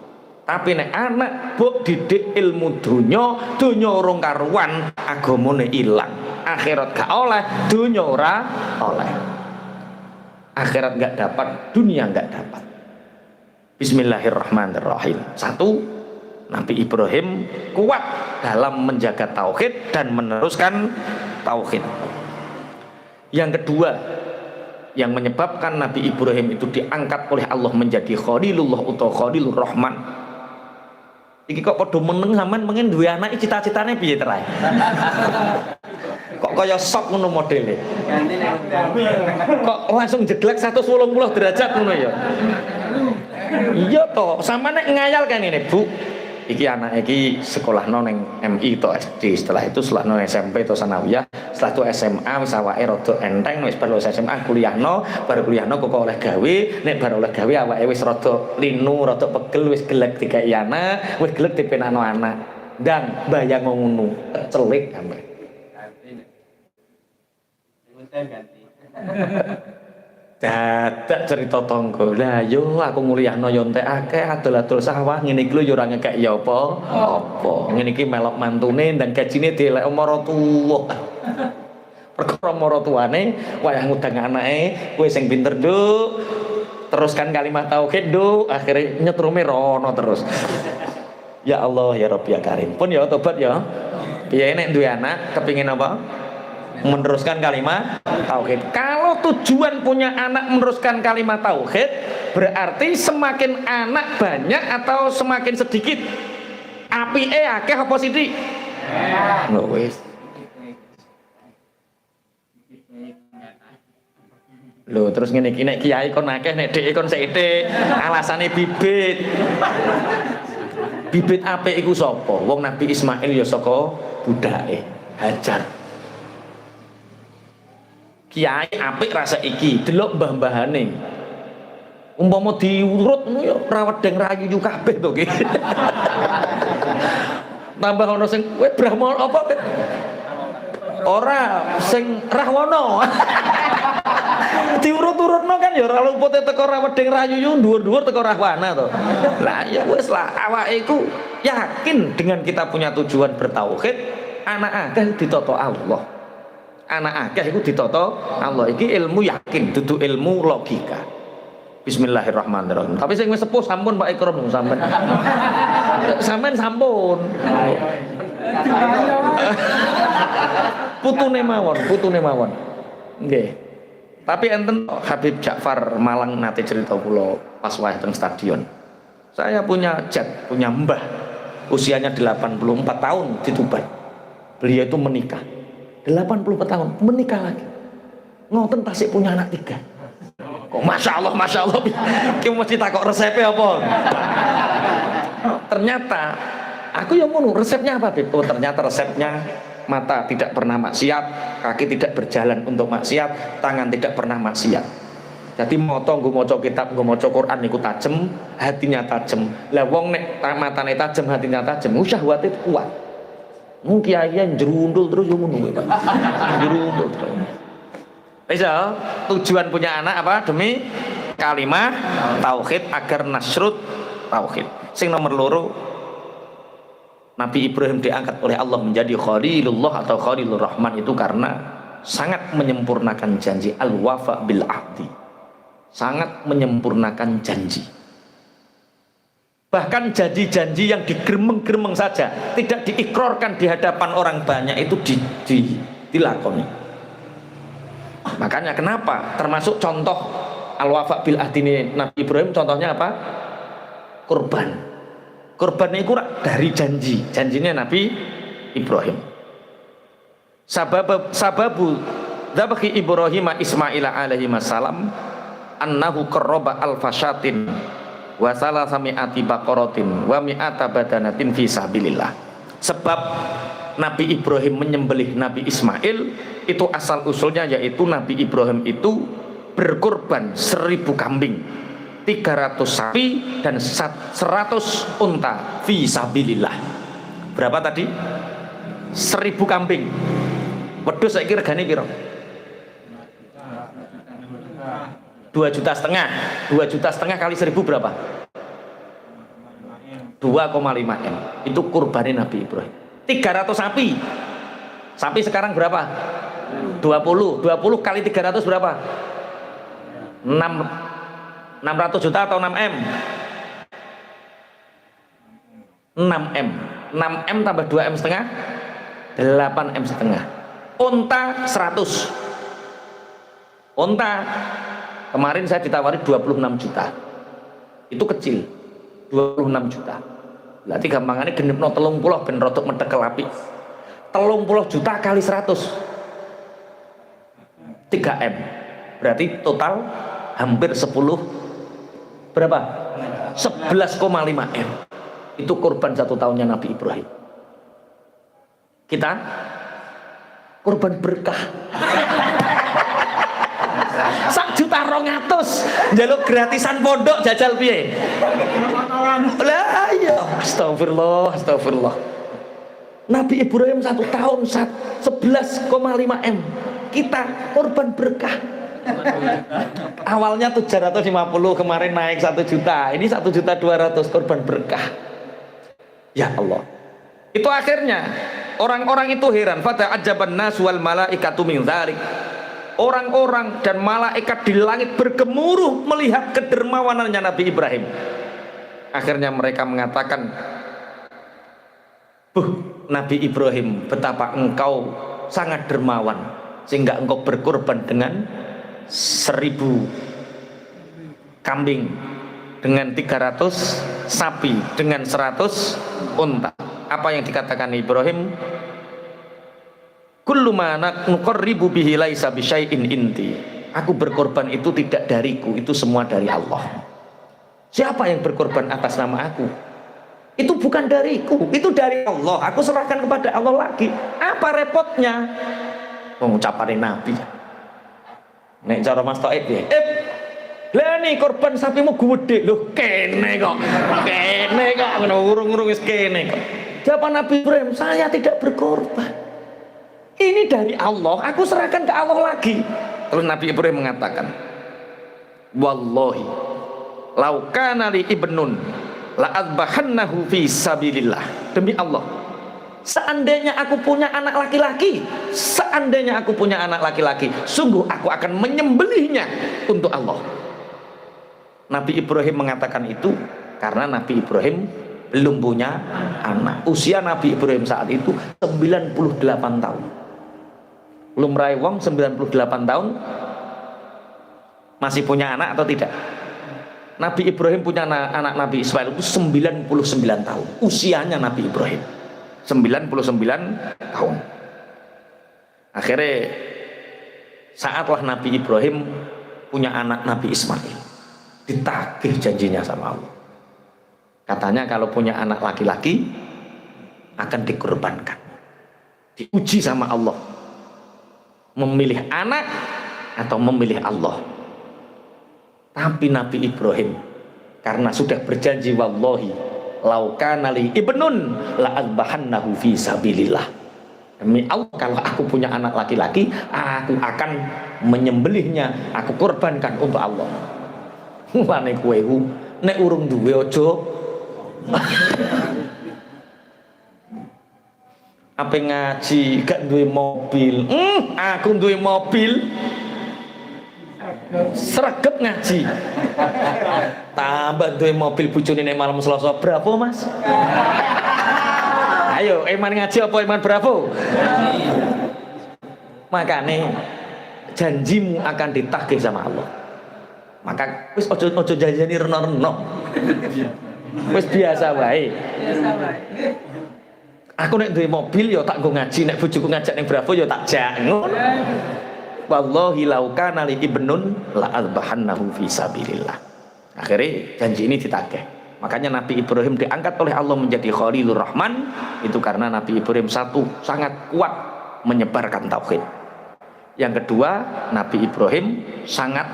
Tapi nek anak mbok didik ilmu donya, donya urung karuan, agamane ilang. Akhirat gak oleh, donya ora oleh. Akhirat gak dapat, dunia gak dapat. Bismillahirrahmanirrahim. Satu, Nabi Ibrahim kuat dalam menjaga tauhid dan meneruskan tauhid. Yang kedua, yang menyebabkan Nabi Ibrahim itu diangkat oleh Allah menjadi Khalilullah utawa Khalilur Rahman. Iki kok padha meneng sampean pengen duwe anak cita-citane piye terae? Kok kaya sok ngono modele. Kok langsung jeglek 180 derajat ngono ya. Iya toh, sama nek ngayal kan ini, Bu. Iki anak iki sekolah neng MI atau SD, setelah itu setelah nong SMP atau sanawiyah, setelah itu SMA wis awake rada enteng, wis baru SMA kuliahno, baru kuliahno kok oleh gawe, nek baru oleh gawe awake wis rada linu, rada pegel, wis gelek dikai anak, wis gelek dipenano anak. Dan bayang ngono, celik sampe. Ganti. Dadak cerita tangga. Lah yo aku nguliahno yo entek akeh adol-adol sawah ngene iki lho yo ora ngekek ya apa. Ngene iki melok mantune dan gajine dielek maratuwa. Perkara maratuwane wayah ngudang anake, kowe sing pinter, Nduk. Teruskan kalimat tauhid, Nduk. Akhire nyetrume rono terus. Ya Allah ya Rabbi ya Karim. Pun ya tobat ya. Piye nek duwe anak kepingin apa? Meneruskan kalimat tauhid. Kalau tujuan punya anak meneruskan kalimat tauhid, berarti semakin anak banyak atau semakin sedikit? Apike akeh apa sithik? Lho wis. Lho terus ngene iki nek kiai kon akeh nek dhek kon sithik, alasane bibit. Bibit apik iku sapa? Wong Nabi Ismail ya saka budake Hajar. Kiai apik rasa iki, delok mbah-mbahane. Umpama diurut ngono ya rawat deng rayu kabeh to ki. Tambah ono sing kowe Brahmana apa? Ora sing Rahwana. Diurut-urutno kan ya ora lupute teko rawat deng rayu yo dhuwur-dhuwur teko Rahwana to. Lah ya wis lah awake iku yakin dengan kita punya tujuan bertauhid, anak akeh ditata Allah. Anak akeh iku ditata Allah. Iki ilmu yakin, dudu ilmu logika. Bismillahirrahmanirrahim. Tapi sing wis sepuh sampun Pak Ikram sampean. Sampean sampun. Putune mawon. Nggih. Tapi enten Habib Ja'far Malang nate cerita kula pas wae teng stadion. Saya punya punya mbah. Usianya 84 tahun di Tuban. Beliau itu menikah. 84 tahun menikah lagi, ngoten tasik punya anak 3. Kok masya Allah kita mesti takok resepnya apa. Ternyata aku yang ngono, resepnya apa Beb? Oh ternyata resepnya mata tidak pernah maksiat, kaki tidak berjalan untuk maksiat, tangan tidak pernah maksiat. Jadi moto nggo maca kitab, nggo maca Quran niku tajem, hatinya tajem. Lah wong nek matane tajem, hatinya tajem, syahwate kuat. Mungkin kiai jerundul terus yo ngono Pak. Jerundul terus. Bisa tujuan punya anak apa? Demi kalimah tauhid agar nasrut tauhid. Sing nomor loro, Nabi Ibrahim diangkat oleh Allah menjadi Khalilullah atau Khalilur Rahman itu karena sangat menyempurnakan janji, al-wafa bil ahdi. Sangat menyempurnakan janji. Bahkan janji-janji yang digeremeng-geremeng saja, tidak diikrarkan di hadapan orang banyak itu dilakoni. Makanya kenapa? Termasuk contoh al-wafa bil ahdi Nabi Ibrahim, contohnya apa? Kurban. Kurban itu dari janjinya Nabi Ibrahim. Sababu dzabhi Ibrahim Ismail alaihi salam annahu qarraba alfasyatin wa salasami'ati baqaratin wa mi'ata badanatin fi sabilillah. Sebab Nabi Ibrahim menyembelih Nabi Ismail itu asal usulnya yaitu Nabi Ibrahim itu berkorban 1000 kambing, 300 sapi dan 100 unta fi sabilillah. Berapa tadi? 1000 kambing. Wedhus saiki regane piro? 2,5 juta. 2,5 juta kali 1000 berapa? 2,5 M. Itu kurbannya Nabi Ibrahim. 300 sapi. Sapi sekarang berapa? 20 kali 300 berapa? 600 juta atau 6 M? 6 M. 6 M tambah 2 M setengah 8 M setengah. Unta 100. Unta kemarin saya ditawari 26 juta. Itu kecil. 26 juta. Berarti gampangannya genepno 30 ben rodok medhekel apik. 30 juta kali 100. 3 M. Berarti total hampir 10 berapa? 11,5 M. Itu korban 1 tahunnya Nabi Ibrahim. Kita korban berkah. 1,2 juta njaluk gratisan pondok jajal piye? Lah iya, astagfirullah. Nabi Ibrahim 1 tahun 11,5 M. Kita korban berkah. Awalnya 750, kemarin naik 1 juta. Ini 1,2 juta korban berkah. Ya Allah. Itu akhirnya orang-orang itu heran. Fata ajaban nas wal malaikatu min dzalik. Orang-orang dan malaikat di langit bergemuruh melihat kedermawanannya Nabi Ibrahim. Akhirnya mereka mengatakan, Nabi Ibrahim, betapa engkau sangat dermawan sehingga engkau berkorban dengan 1000 kambing, dengan 300 sapi, dengan 100 unta. Apa yang dikatakan Ibrahim? Kullu ma nuqarribu bihi laisa bisyai'in inti. Aku berkorban itu tidak dariku, itu semua dari Allah. Siapa yang berkorban atas nama aku? Itu bukan dariku, itu dari Allah. Aku serahkan kepada Allah lagi. Apa repotnya? Mengucapkan Nabi. Nek cara Mas Taib ya. Lah nih korban sapimu gede loh, kene kok urung-urung wis kene kok. Jawaban Nabi Ibrahim, saya tidak berkorban. Ini dari Allah, aku serahkan ke Allah lagi. Terus Nabi Ibrahim mengatakan, wallahi lau kana li ibnun la adbahannahu fi sabilillah. Demi Allah, seandainya aku punya anak laki-laki, sungguh aku akan menyembelihnya untuk Allah. Nabi Ibrahim mengatakan itu karena Nabi Ibrahim belum punya anak. Usia Nabi Ibrahim saat itu 98 tahun. Belum raih wong 98 tahun masih punya anak atau tidak? Nabi Ibrahim punya anak Nabi Ismail itu 99 tahun. Usianya Nabi Ibrahim 99 tahun. Akhirnya saatlah Nabi Ibrahim punya anak Nabi Ismail, ditagih janjinya sama Allah. Katanya kalau punya anak laki-laki akan dikorbankan. Diuji sama Allah, memilih anak atau memilih Allah. Tapi Nabi Ibrahim karena sudah berjanji, wallahi lau kana li ibnun la adbahannahu fi sabilillah. Demi Allah, kalau aku punya anak laki-laki, aku akan menyembelihnya, aku korbankan untuk Allah. Wane kowe nek urung duwe aja apa ngaji gak duwe mobil. Aku duwe mobil sregep ngaji, tambah duwe mobil bojone nek malam Selasa. Bravo Mas. Ayo iman ngaji apa iman bravo. Makane janjimu akan ditagih sama Allah. Maka wis ojo janjani reno-reno. Wis biasa wae. Aku nek duwe mobil ya tak nggo ngaji, nek bojoku ngajak ning bravo ya tak jak. Wallahi lau kana li ibnun la adbahannahu fi sabilillah. Akhirnya janji ini ditagih. Makanya Nabi Ibrahim diangkat oleh Allah menjadi Khalilur Rahman itu karena Nabi Ibrahim satu sangat kuat menyebarkan tauhid. Yang kedua, Nabi Ibrahim sangat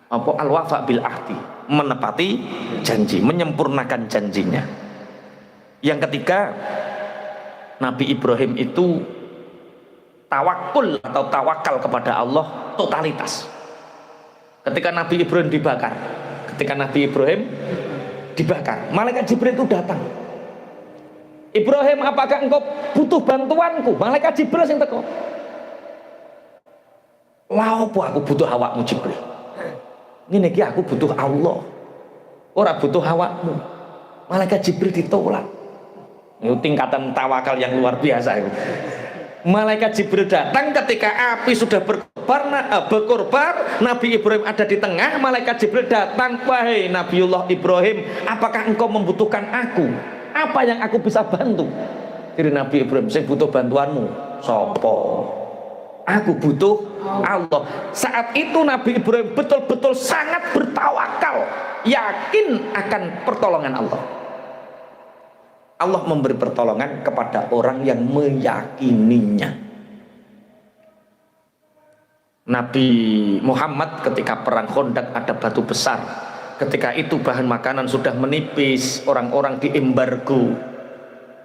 al-wafa bil ahdi, menepati janji, menyempurnakan janjinya. Yang ketiga, Nabi Ibrahim itu tawakul atau tawakal kepada Allah totalitas. Ketika Nabi Ibrahim dibakar, malaikat Jibril itu datang. Ibrahim, apakah engkau butuh bantuanku? Malaikat Jibril yang teko. Lah opo aku butuh awakmu Jibril? Ngene iki aku butuh Allah. Ora butuh awakmu. Malaikat Jibril ditolak. Itu tingkatan tawakal yang luar biasa itu. Malaikat Jibril datang ketika api sudah berkorbar, Nabi Ibrahim ada di tengah. Malaikat Jibril datang, wahai Nabiullah Ibrahim, apakah engkau membutuhkan aku? Apa yang aku bisa bantu? Jadi Nabi Ibrahim, saya butuh bantuanmu. Sopo? Aku butuh Allah. Saat itu Nabi Ibrahim betul-betul sangat bertawakal, yakin akan pertolongan Allah. Allah memberi pertolongan kepada orang yang meyakininya. Nabi Muhammad ketika perang Khandaq ada batu besar. Ketika itu bahan makanan sudah menipis, orang-orang diembargo.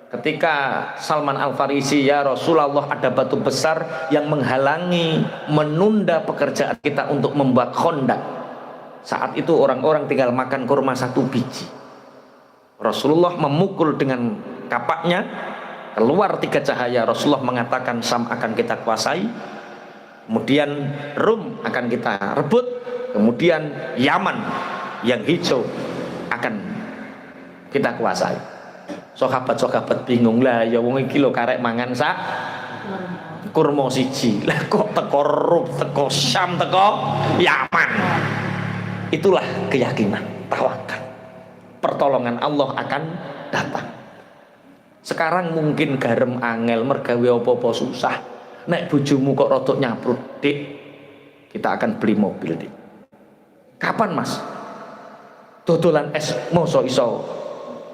Ketika Salman Al-Farisi, ya Rasulullah, ada batu besar yang menghalangi, menunda pekerjaan kita untuk membuat Khandaq. Saat itu orang-orang tinggal makan kurma 1 biji. Rasulullah memukul dengan kapaknya, keluar 3 cahaya. Rasulullah mengatakan Syam akan kita kuasai, kemudian Rum akan kita rebut, kemudian Yaman yang hijau akan kita kuasai. Sahabat-sahabat bingung, lah ya wong iki lho karek mangan sak kurma siji, lah kok teko Rum, teko Syam, teko Yaman. Itulah keyakinan, tawakal. Pertolongan Allah akan datang. Sekarang mungkin garam angel, mergawe apa-apa susah. Nek bojomu kok rodok nyaprut, Dik, kita akan beli mobil, Dik. Kapan, Mas? Dodolan es moso iso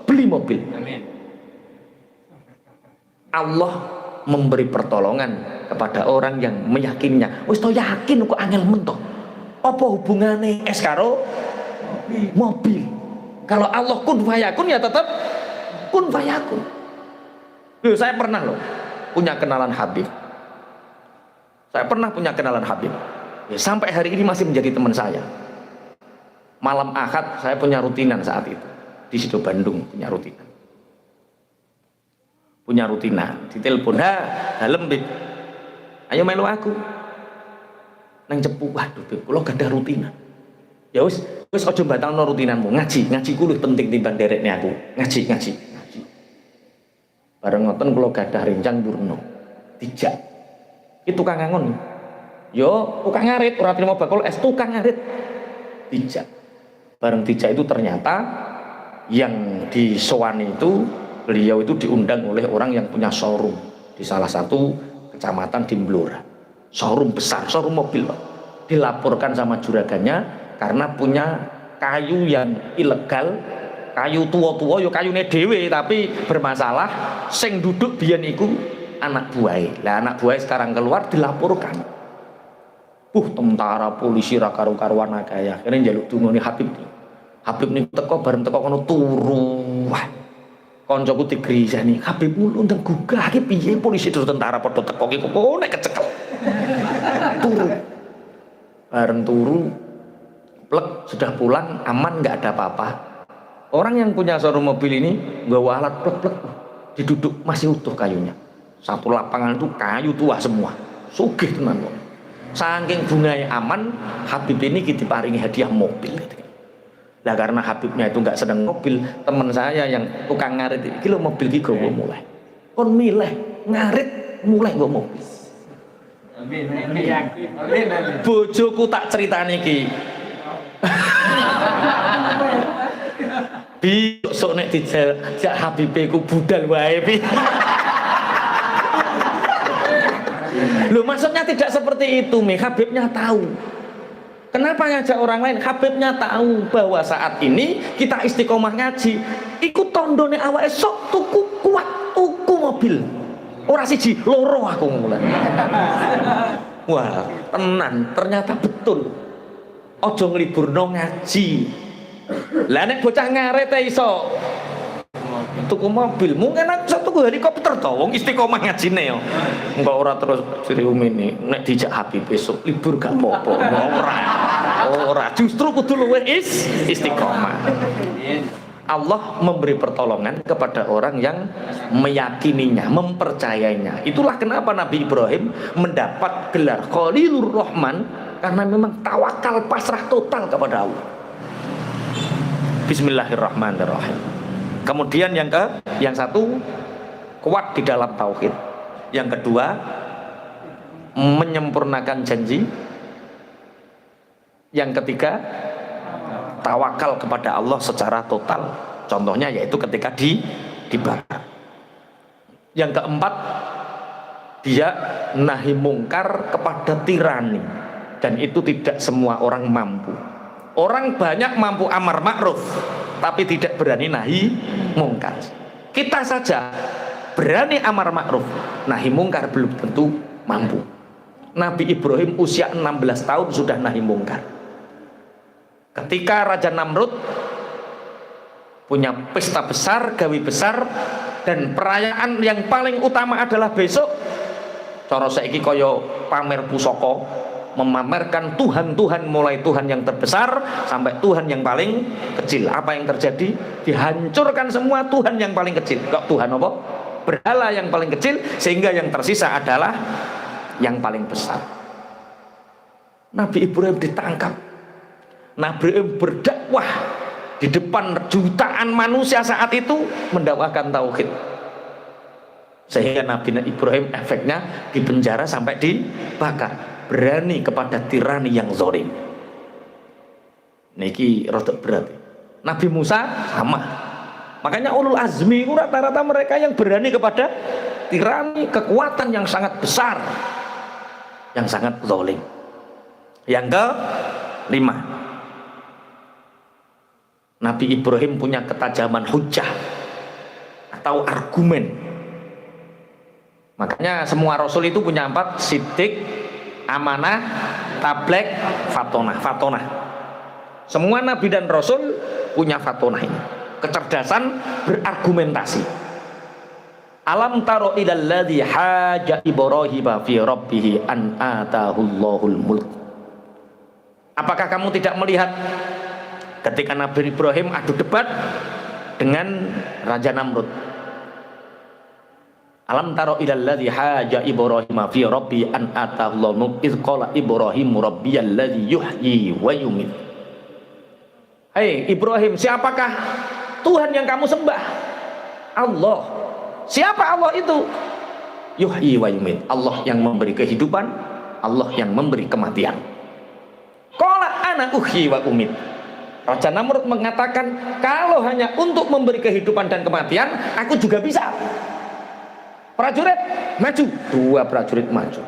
beli mobil. Amin. Allah memberi pertolongan kepada orang yang meyakininya. Wis to yakin kok angel mentok. Apa hubungane es karo mobil? Kalau Allah kun fayakun ya tetap kun fayakun. Loh, saya pernah punya kenalan Habib. Ya, sampai hari ini masih menjadi teman saya. Malam Ahad saya punya rutinan saat itu. Di situ Bandung punya rutinan. Ditelepon, dalem Bib. Ayo melu aku. Nang cepu, waduh Bib, kula gadah rutinan. Ya wis aja batalno rutinanmu. Ngaji ku luwih penting timbang derekne aku. Ngaji. Bareng ngoten kula gadah rencang durno. Dijak. Iki tukang ngangon. Yo, tukang ngarit, ora trimo bakul es, tukang ngarit. Dijak. Bareng dijak itu ternyata yang disowani itu, beliau itu diundang oleh orang yang punya showroom di salah satu kecamatan di Blora. Showroom besar, showroom mobil, Pak. Dilaporkan sama juragannya karena punya kayu yang ilegal, kayu tua-tua, yo kayune dhewe tapi bermasalah. Sing duduk biyen iku anak buah. Lah anak buah sekarang keluar dilaporkan. Tentara polisi ra karu-karuan akeh. Akhire njaluk dungane Habib. Habib niku teko bareng teko kono turu. Wah. Kancaku digrisani, Habib mulu ndang gugah iki piye polisi terus tentara padha teko iki kok nek kecekel. Turu. Bareng turu plek sudah pulang aman, nggak ada apa-apa. Orang yang punya showroom mobil ini bawa alat plek diduduk masih utuh kayunya. Satu lapangan itu kayu tua semua. Sugih tenan kok. Saking bunganya aman, Habib ini kita paringi hadiah mobil. Lah karena Habibnya itu nggak sedang mobil, teman saya yang tukang ngarit iki lho mobil iki gowo mulai. Kon milih ngarit mulai nggo mobil. Amin. Bojoku tak ceritani iki. Besok nek dijak Habibe ku budal wae pi. Loh, maksudnya tidak seperti itu, Habibnya tahu. Kenapa ngajak orang lain? Habibnya tahu bahwa saat ini kita istiqomah ngaji, ikut tondone awake sok tuku kuat, tuku mobil. Ora siji, loro aku mulai. Wah, tenan, ternyata betul. Ojo ngliburno ngaji. Lah nek bocah ngaret iso tuku mobil, mungkin aku tuku helikopter to, wong istiqomah ngajine yo. Engko ora terus Sri Umini nek dijak Habib besok libur gak apa-apa. Ora, justru kudu luwih istiqomah. Allah memberi pertolongan kepada orang yang meyakininya, mempercayainya. Itulah kenapa Nabi Ibrahim mendapat gelar Khalilur Rahman, karena memang tawakal, pasrah total kepada Allah. Bismillahirrahmanirrahim. Kemudian yang satu, kuat di dalam tauhid. Yang kedua, menyempurnakan janji. Yang ketiga, tawakal kepada Allah secara total. Contohnya yaitu ketika dibakar. Yang keempat, dia nahi mungkar kepada tirani, dan itu tidak semua orang mampu. Orang banyak mampu amar ma'ruf tapi tidak berani nahi mungkar. Kita saja berani amar ma'ruf, nahi mungkar belum tentu mampu. Nabi Ibrahim usia 16 tahun sudah nahi mungkar. Ketika Raja Namrud punya pesta besar, gawe besar, dan perayaan yang paling utama adalah besok, cara saiki kaya pamer pusaka, memamerkan Tuhan-Tuhan, mulai Tuhan yang terbesar sampai Tuhan yang paling kecil. Apa yang terjadi? Dihancurkan semua Tuhan yang paling kecil. Kok Tuhan apa? Berhala yang paling kecil, sehingga yang tersisa adalah yang paling besar. Nabi Ibrahim ditangkap. Nabi Ibrahim berdakwah di depan jutaan manusia saat itu, mendakwakan tauhid. Sehingga Nabi Ibrahim efeknya dipenjara sampai dibakar. Berani kepada tirani yang zalim. Niki rodok berat. Nabi Musa sama. Makanya ulul azmi itu rata-rata mereka yang berani kepada tirani, kekuatan yang sangat besar, yang sangat zalim. Yang kelima, Nabi Ibrahim punya ketajaman hujah atau argumen. Makanya semua rasul itu punya 4: sidik, amanah, tablek, fatonah. Semua nabi dan rasul punya fatonah ini, kecerdasan berargumentasi. Alam taro ilal ladzi haja Ibrahim fi rabbih an atahullahul mulk. Apakah kamu tidak melihat ketika Nabi Ibrahim adu debat dengan Raja Namrud? Alam taro ilal ladzi haja Ibrahim fi rabbi an atahullahu mulk id qala Ibrahim rabbiyal ladzi yuhyi wa yumiit. Hei Ibrahim, siapakah Tuhan yang kamu sembah? Allah. Siapa Allah itu? Yuhyi wa yumiit. Allah yang memberi kehidupan, Allah yang memberi kematian. Qala ana uhyi wa umiit. Raja Namrud mengatakan, kalau hanya untuk memberi kehidupan dan kematian, aku juga bisa. Prajurit maju, 2 prajurit maju.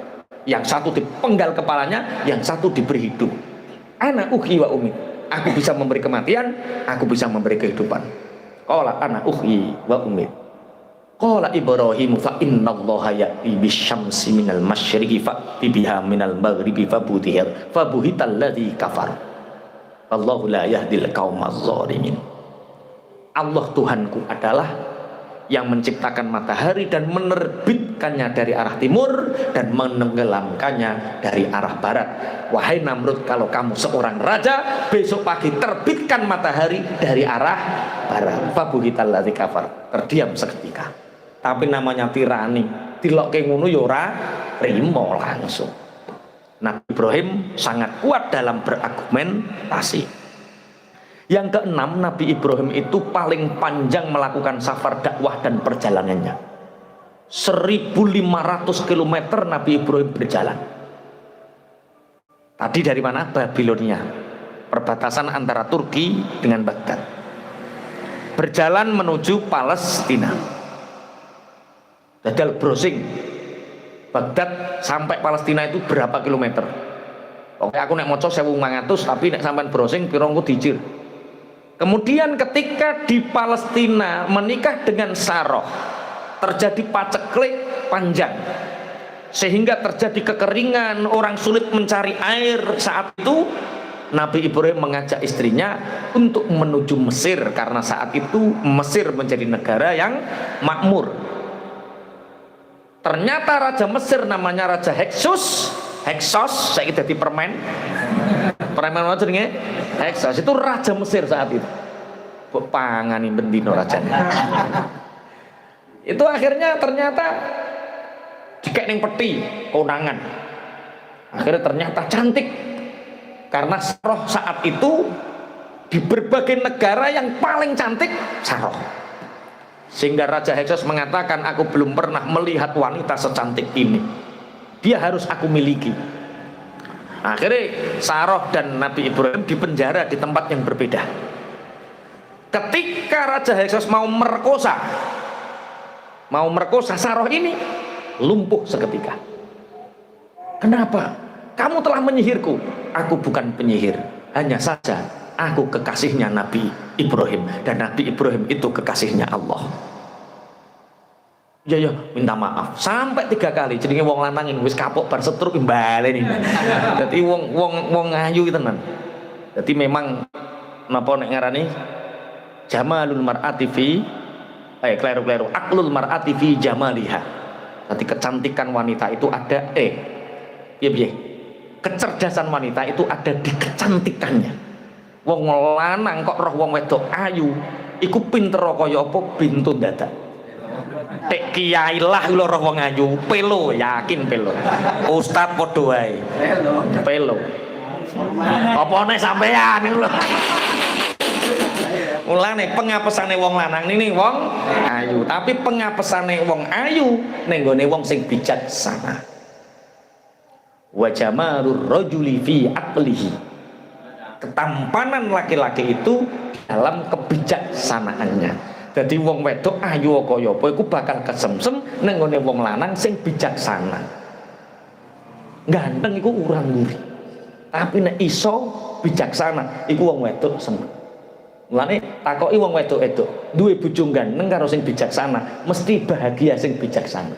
Yang satu dipenggal kepalanya, yang satu diberi hidup. Ana uhyi wa umiit. Aku bisa memberi kematian, aku bisa memberi kehidupan. Qala ana uhyi wa umiit. Qala Ibrahim fa innallaha ya'ti bisyamsi minal masyriqi fa'ti biha minal maghribi fabuhital ladzi kafar. Wallahu la yahdil qaumaz zalimin. Allah Tuhanku adalah yang menciptakan matahari dan menerbitkannya dari arah timur dan menenggelamkannya dari arah barat. Wahai Namrud, kalau kamu seorang raja, besok pagi terbitkan matahari dari arah barat. Fabuhital ladzi kafar. Terdiam seketika. Tapi namanya tirani, dilokke ngono ya ora rimo langsung. Nabi Ibrahim sangat kuat dalam berargumentasi. Yang keenam, Nabi Ibrahim itu paling panjang melakukan safar dakwah dan perjalanannya. 1.500 km Nabi Ibrahim berjalan. Tadi dari mana? Babilonia, perbatasan antara Turki dengan Baghdad. Berjalan menuju Palestina. Dadal browsing Baghdad sampai Palestina itu berapa kilometer? Oke, aku nek moco 1.500, tapi nek sampean browsing pirongku dijir. Kemudian ketika di Palestina menikah dengan Saroh, terjadi paceklik panjang, sehingga terjadi kekeringan, orang sulit mencari air saat itu. Nabi Ibrahim mengajak istrinya untuk menuju Mesir karena saat itu Mesir menjadi negara yang makmur. Ternyata raja Mesir namanya Raja Heksos, saya jadi permen apa jenenge? Heksos itu raja Mesir saat itu. Kok pangani bendino rajanya. Itu akhirnya ternyata dikek ning peti konangan. Akhirnya ternyata cantik. Karena Saroh saat itu di berbagai negara yang paling cantik Saroh. Sehingga Raja Heksos mengatakan, aku belum pernah melihat wanita secantik ini. Dia harus aku miliki. Akhirnya Saroh dan Nabi Ibrahim dipenjara di tempat yang berbeda. Ketika Raja Heksos mau merkosa Saroh ini, lumpuh seketika. Kenapa? Kamu telah menyihirku. Aku bukan penyihir, hanya saja aku kekasihnya Nabi Ibrahim, dan Nabi Ibrahim itu kekasihnya Allah. Ya minta maaf sampai 3 kali. Jadi wong lanang ini wis kapok bar setruk baleni. Dadi wong ayu tenan. Dadi memang napa nek ngarani jamalul mar'ati fi kleru aklul mar'ati fi jamaliha. Dadi kecantikan wanita itu ada piye kecerdasan wanita itu ada di kecantikannya. Wong lanang kok roh wong wedok ayu iku pinter kaya apa bintun dadak. Tek kiai lah lho roh wong ayu pelo, yakin pelo. Ustad padha wae. Pelo. Apa nek sampean lho. Mulane pengapesane wong lanang ini wong ayu, tapi pengapesane wong ayu ning gone wong sing bijaksana. Wa jamalur rajuli fi aqlihi. Ketampanan laki-laki itu dalam kebijaksanaannya. Jadi wong wedok ayu kaya apa iku bakal kesemsem nang ngene wong lanang sing bijaksana. Ganteng iku urang-uri. Tapi nek iso bijaksana iku wong wedok seneng. Mulane takoki wong wedok-wedok, duwe bojo ganteng karo sing bijaksana, mesti bahagia sing bijaksana.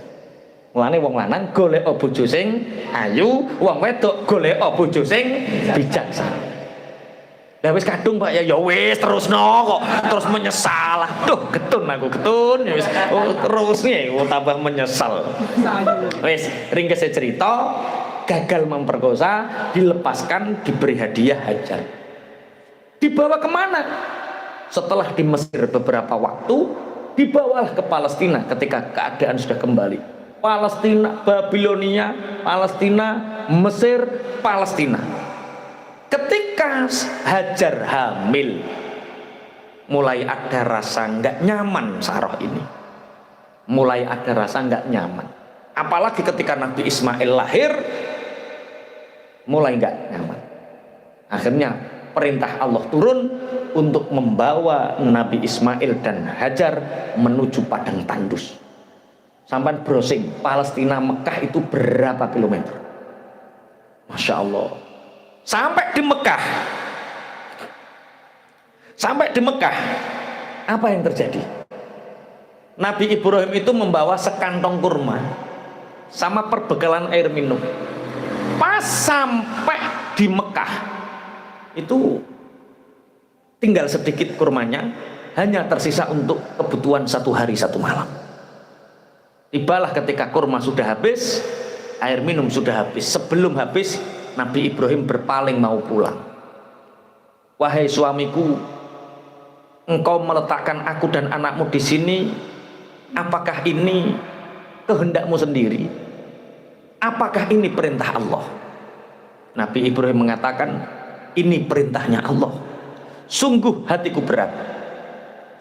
Mulane wong lanang golek bojo sing ayu, wong wedok golek bojo sing bijaksana. Lah wis kadung Pak ya wis terusno kok terus menyesal. Duh, getun aku ya wis terusnya tambah menyesal. Wis ringkes cerita gagal memperkosa, dilepaskan, diberi hadiah Hajar. Dibawa kemana? Setelah di Mesir beberapa waktu, dibawalah ke Palestina ketika keadaan sudah kembali. Palestina, Babilonia, Palestina, Mesir, Palestina. Ketika Hajar hamil, mulai ada rasa nggak nyaman Saroh ini. Mulai ada rasa nggak nyaman. Apalagi ketika Nabi Ismail lahir, mulai nggak nyaman. Akhirnya perintah Allah turun untuk membawa Nabi Ismail dan Hajar menuju padang tandus. Sampai browsing Palestina Mekah itu berapa kilometer? Masya Allah. Sampai di Mekah apa yang terjadi? Nabi Ibrahim itu membawa sekantong kurma sama perbekalan air minum. Pas sampai di Mekah itu tinggal sedikit kurmanya, hanya tersisa untuk kebutuhan 1 hari 1 malam. Tibalah ketika kurma sudah habis, air minum sudah habis. Sebelum habis, Nabi Ibrahim berpaling mau pulang. Wahai suamiku, engkau meletakkan aku dan anakmu di sini, apakah ini kehendakmu sendiri? Apakah ini perintah Allah? Nabi Ibrahim mengatakan, ini perintahnya Allah. Sungguh hatiku berat.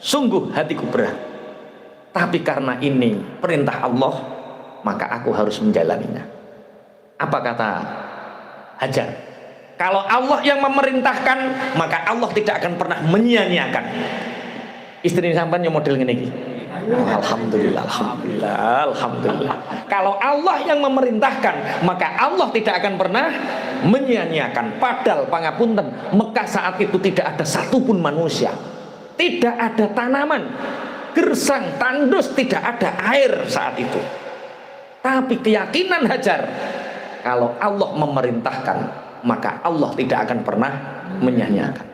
Sungguh hatiku berat. Tapi karena ini perintah Allah, maka aku harus menjalaninya. Apa kata Hajar? Kalau Allah yang memerintahkan, maka Allah tidak akan pernah menyia-nyiakan. Istri sampean yang model ngene iki. Alhamdulillah, alhamdulillah, alhamdulillah. Kalau Allah yang memerintahkan, maka Allah tidak akan pernah menyia-nyiakan. Padahal pangapunten, Mekah saat itu tidak ada satupun manusia, tidak ada tanaman, gersang, tandus, tidak ada air saat itu. Tapi keyakinan Hajar, kalau Allah memerintahkan, maka Allah tidak akan pernah menyanyiakan.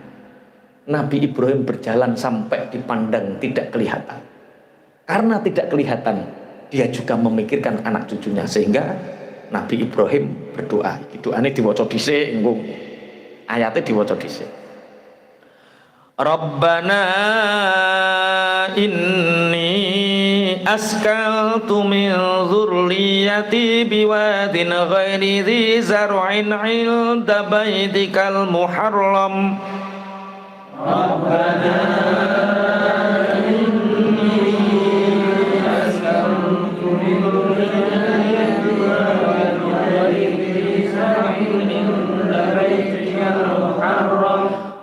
Nabi Ibrahim berjalan sampai dipandang tidak kelihatan. Karena tidak kelihatan, dia juga memikirkan anak cucunya, sehingga Nabi Ibrahim berdoa. Doanya diwaca dhisik engko. Ayatnya diwaca dhisik. Rabbana inni askaltu min dzurriyyati biwadin ghairi dzi zar'in 'inda baitikal muharram. Rabbana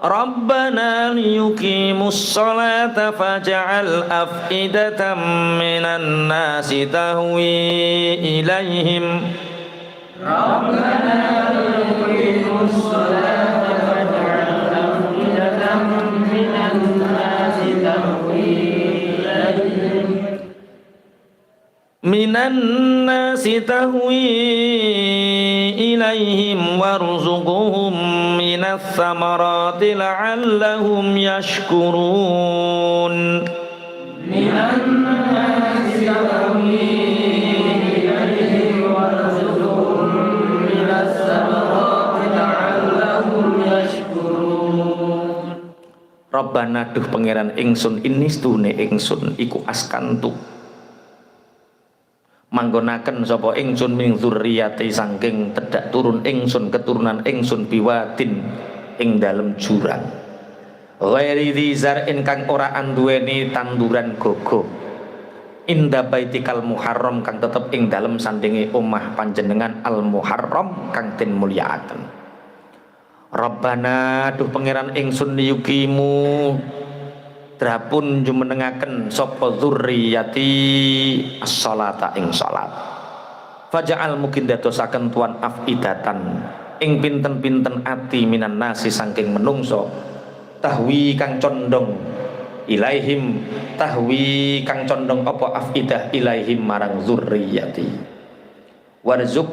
Rabbana liyuqimus sholata faj'al af'idatan minan nasi tahwi ilaihim. Rabbana liyuqimus sholata faj'al af'idatan minan nasi tahwi ilaihim. Minan nasi tahwi ilaihim warzuqhum minas samarati la'allahum yashkurun. Minan nasi tahwi ilaihim warzuqhum minas samarati la'allahum yashkurun. Rabbana duh pangeran ingsun ini stune ingsun iku askantu manggonaken sapa ingsun min dzurriyyati saking tedak turun ingsun keturunan ingsun biwadin ing dalem jurang ghairi dzar ingkang ora anduweni tanduran gogo inda baitikal muharram kang tetep ing dalem sandinge omah panjenengan al muharram kang den mulyakaken. Rabbana duh pangeran ingsun yukimu drapun jumenengaken sapa dzurriyyati as-sholata ing salat. Faja'al mungkin dadosaken tuan afidatan ing pinten-pinten ati minan nasi saking menungso tahwi kang condong ilaihim tahwi kang condong apa afidah ilaihim marang dzurriyyati. Warzuq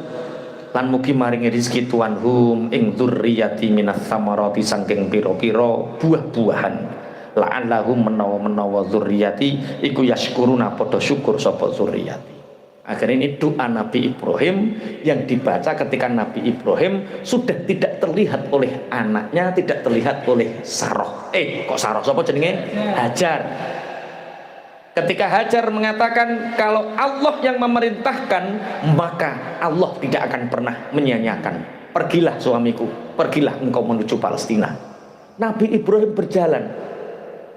lan mugi maringi rezeki tuan hum ing dzurriyyati minas samarati saking pira-pira buah-buahan la'allahum menawa dzurriyyati iku yashkuruna padha syukur sapa dzurriyyati. Akhirnya ini doa Nabi Ibrahim yang dibaca ketika Nabi Ibrahim sudah tidak terlihat oleh anaknya, tidak terlihat oleh Sarah. Kok Sarah sapa jenenge? Hajar. Ketika Hajar mengatakan kalau Allah yang memerintahkan, maka Allah tidak akan pernah menyanyiakan. Pergilah suamiku, pergilah engkau menuju Palestina. Nabi Ibrahim berjalan.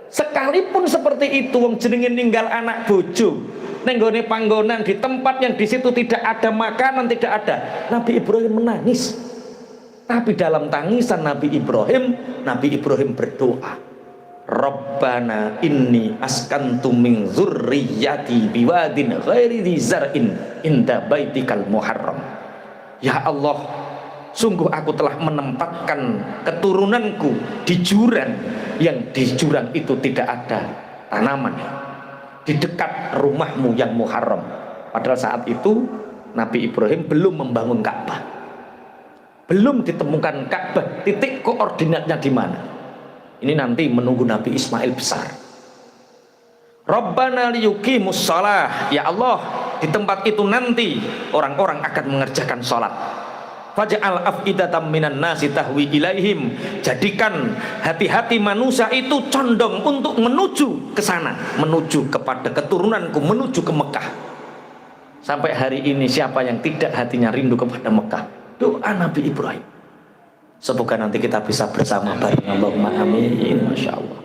Sekalipun seperti itu, wong jenenge ninggal anak bojo nenggone panggonan di tempat yang di situ tidak ada makanan, tidak ada, Nabi Ibrahim menangis. Tapi dalam tangisan Nabi Ibrahim berdoa, Rabbana inni askantu min dzurriyyati biwadin ghairi dzi zar'in inda baitikal muharram. Ya Allah, sungguh aku telah menempatkan keturunanku di jurang yang di jurang itu tidak ada tanaman, di dekat rumahmu yang muharram. Padahal saat itu Nabi Ibrahim belum membangun Ka'bah, belum ditemukan Ka'bah, titik koordinatnya di mana. Ini nanti menunggu Nabi Ismail besar. Rabbana liyuqimus shalah, ya Allah, di tempat itu nanti orang-orang akan mengerjakan sholat. Faj'al afidatan minan nasi tahwi ilaihim, jadikan hati-hati manusia itu condong untuk menuju ke sana, menuju kepada keturunanku, menuju ke Mekah. Sampai hari ini siapa yang tidak hatinya rindu kepada Mekah? Doa Nabi Ibrahim. Semoga nanti kita bisa bersama bareng. Allahumma amin. Masya Allah.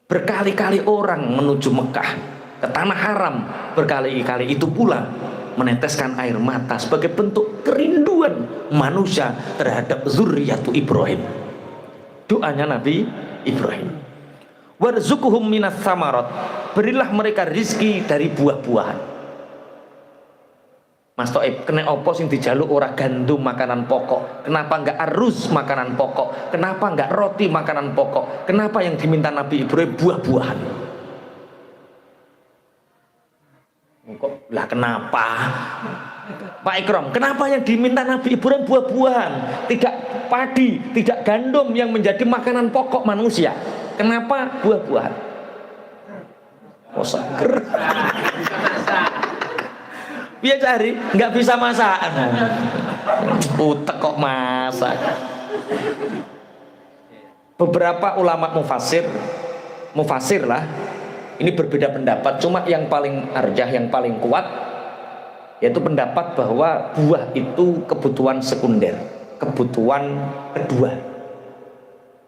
Berkali-kali orang menuju Mekah, ke tanah haram, berkali-kali itu pula meneteskan air mata sebagai bentuk kerinduan manusia terhadap zurriyatu Ibrahim. Doanya Nabi Ibrahim, warzuqhum minas samarat, berilah mereka rizki dari buah-buahan. Mas Toib, kena opo sing dijaluk ora gandum makanan pokok? Kenapa enggak arus makanan pokok? Kenapa enggak roti makanan pokok? Kenapa yang diminta Nabi Ibrahim buah-buahan? Kok lah kenapa? Pak Ikram, kenapa yang diminta Nabi Ibrahim buah-buahan, tidak padi, tidak gandum yang menjadi makanan pokok manusia? Kenapa buah-buahan? Oh seger. Dia cari, nggak bisa masak. Utek kok masak. Beberapa ulama mufasir lah, ini berbeda pendapat. Cuma yang paling arjah, yang paling kuat, yaitu pendapat bahwa buah itu kebutuhan sekunder, kebutuhan kedua.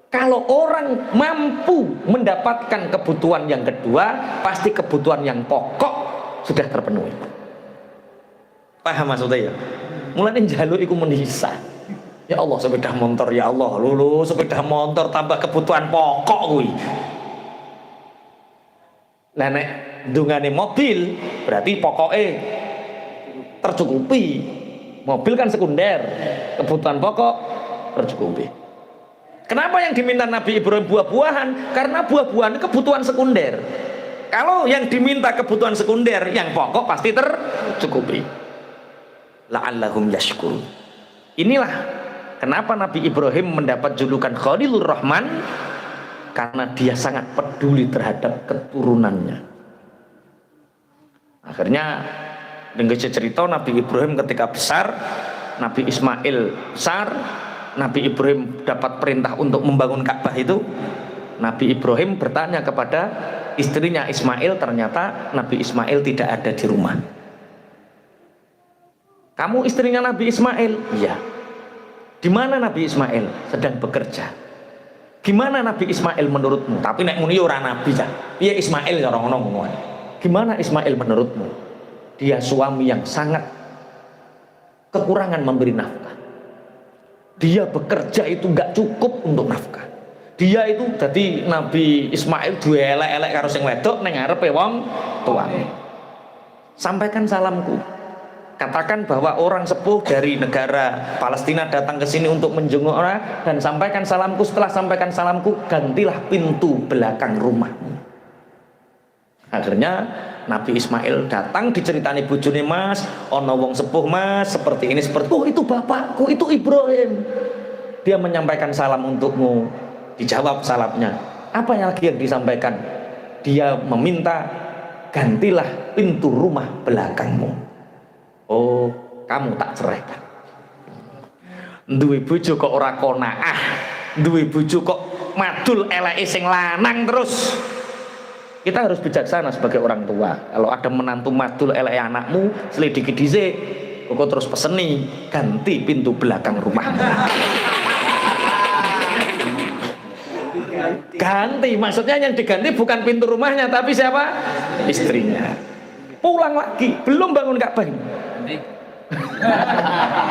Kalau orang mampu mendapatkan kebutuhan yang kedua, pasti kebutuhan yang pokok sudah terpenuhi. Paham maksudnya ya? Mulai njaluk iku menisa. Ya Allah sepeda motor, ya Allah lulu sepeda motor tambah kebutuhan pokok kuwi. Lah nek dungane mobil berarti pokoknya tercukupi. Mobil kan sekunder, kebutuhan pokok tercukupi. Kenapa yang diminta Nabi Ibrahim buah-buahan? Karena buah-buahan kebutuhan sekunder. Kalau yang diminta kebutuhan sekunder, yang pokok pasti tercukupi. La'allahum yashkurun. Inilah kenapa Nabi Ibrahim mendapat julukan Khalilur Rahman, karena dia sangat peduli terhadap keturunannya. Akhirnya dengan cerita Nabi Ibrahim ketika besar, Nabi Ismail besar, Nabi Ibrahim dapat perintah untuk membangun Ka'bah itu. Nabi Ibrahim bertanya kepada istrinya Ismail, ternyata Nabi Ismail tidak ada di rumah. Kamu istrinya Nabi Ismail? Iya. Di mana Nabi Ismail? Sedang bekerja. Gimana Nabi Ismail menurutmu? Tapi nek muni ora nabi kan. Iya Ismail orang ngomong. Gimana Ismail menurutmu? Dia suami yang sangat kekurangan memberi nafkah. Dia bekerja itu nggak cukup untuk nafkah. Dia itu jadi Nabi Ismail dua elek-elek karo sing wedok ning ngarepe wong tuane. Sampaikan salamku. Katakan bahwa orang sepuh dari negara Palestina datang ke sini untuk menjenguk orang, dan sampaikan salamku. Setelah sampaikan salamku, gantilah pintu belakang rumahmu. Akhirnya Nabi Ismail datang, diceritani bojone, Mas, ono wong sepuh Mas, seperti ini seperti. Oh itu bapakku, itu Ibrahim. Dia menyampaikan salam untukmu. Dijawab salamnya. Apa yang lagi yang disampaikan? Dia meminta gantilah pintu rumah belakangmu. Oh, kamu tak ceraikan. Duwe bojo kok ora konaah, duwe bojo kok madul eleke sing lanang terus. Kita harus bijaksana sebagai orang tua. Kalau ada menantu madul eleke anakmu, selidiki dhisik, kok terus peseni ganti pintu belakang rumah. Ganti, maksudnya yang diganti bukan pintu rumahnya, tapi siapa? Istrinya. Pulang lagi, belum bangun Ka'bah.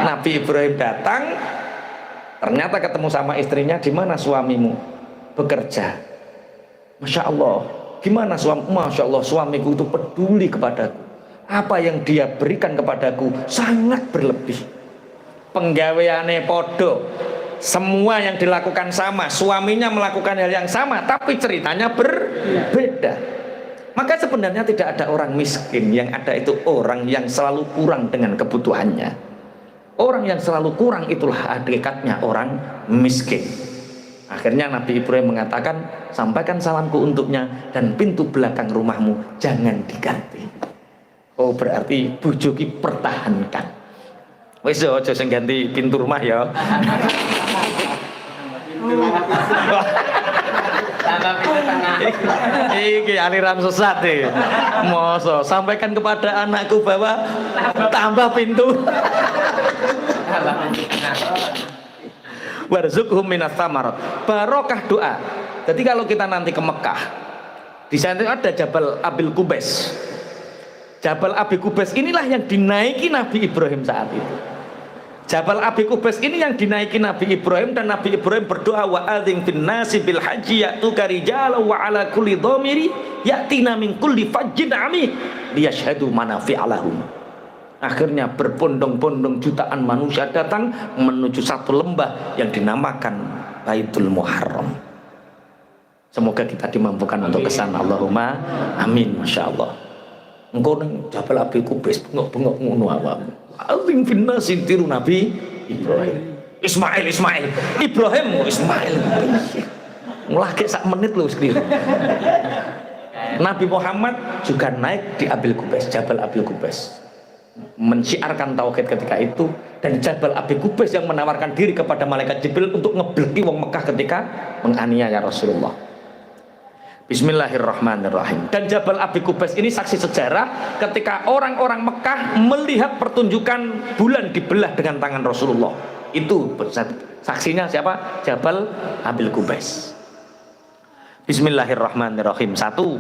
Nabi Ibrahim datang, ternyata ketemu sama istrinya. Di mana suamimu? Bekerja. Masya Allah. Gimana suamimu? Masya Allah, suamiku itu peduli kepadaku. Apa yang dia berikan kepadaku sangat berlebih. Penggaweane podo, semua yang dilakukan sama, suaminya melakukan hal yang sama, tapi ceritanya berbeda. Maka sebenarnya tidak ada orang miskin, yang ada itu orang yang selalu kurang dengan kebutuhannya. Orang yang selalu kurang itulah hakikatnya orang miskin. Akhirnya Nabi Ibrahim mengatakan, sampaikan salamku untuknya dan pintu belakang rumahmu jangan diganti. Oh berarti bujuki pertahankan. Wis aja sing ganti pintu rumah ya. Iki aliran sesat deh. Moso sampaikan kepada anakku bahwa tambah pintu. Warzuqhum minas samarat. Barokah doa. Jadi kalau kita nanti ke Mekah, di sana ada Jabal Abil Qubais. Jabal Abil Qubais inilah yang dinaiki Nabi Ibrahim saat itu. Jabal Abi Qubais ini yang dinaiki Nabi Ibrahim, dan Nabi Ibrahim berdoa, wa adzim fin nasi bil haji ya'tuka rijalan wa ala kulli dhamiri ya'tina min kulli fajjin amik liyashhadu manafi'a lahum. Akhirnya berbondong-bondong jutaan manusia datang menuju satu lembah yang dinamakan Baitul Muharram. Semoga kita dimampukan untuk kesana. Allahumma amin. Masya Allah. Engkau ning Jabal Abi Qubais bengok-bengok ngono awakmu. Azim finnasi, tiru Nabi Ibrahim. Ismail Ibrahim Ismail mulai sak menit loh sekali. Nabi Muhammad juga naik di Abil Qubais, Jabal Abil Qubais, mensyiarkan tauhid ketika itu. Dan Jabal Abil Qubais yang menawarkan diri kepada malaikat Jibril untuk ngebleki wong Mekah ketika menganiaya Rasulullah. Bismillahirrahmanirrahim. Dan Jabal Abil Qubais ini saksi sejarah ketika orang-orang Mekah melihat pertunjukan bulan dibelah dengan tangan Rasulullah. Itu saksinya siapa? Jabal Abil Qubais. Bismillahirrahmanirrahim. Satu,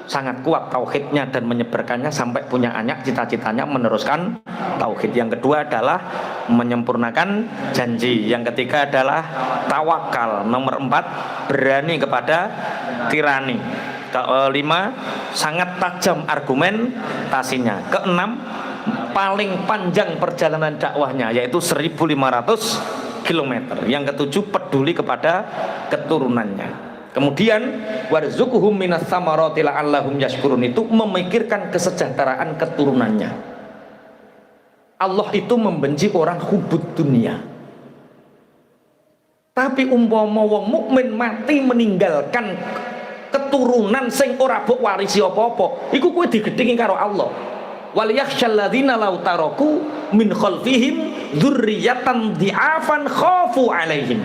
sangat kuat tauhidnya dan menyebarkannya sampai punya anak, cita-citanya meneruskan tauhid. Yang kedua adalah menyempurnakan janji. Yang ketiga adalah tawakal. Nomor 4, berani kepada tirani. Kelima, sangat tajam argumentasinya. Keenam, paling panjang perjalanan dakwahnya, yaitu 1500 km. Yang ketujuh, peduli kepada keturunannya. Kemudian warzuqhum minas samarati la'allahum yashkurun, itu memikirkan kesejahteraan keturunannya. Allah itu membenci orang hubud dunia. Tapi umpama wong mukmin mati meninggalkan keturunan sing ora mbok warisi apa-apa, iku kuwi digedhingi karo Allah. Wal yakhshal ladzina law taraku min khalfihim dzurriyyatan dhi'afan khafu 'alaihim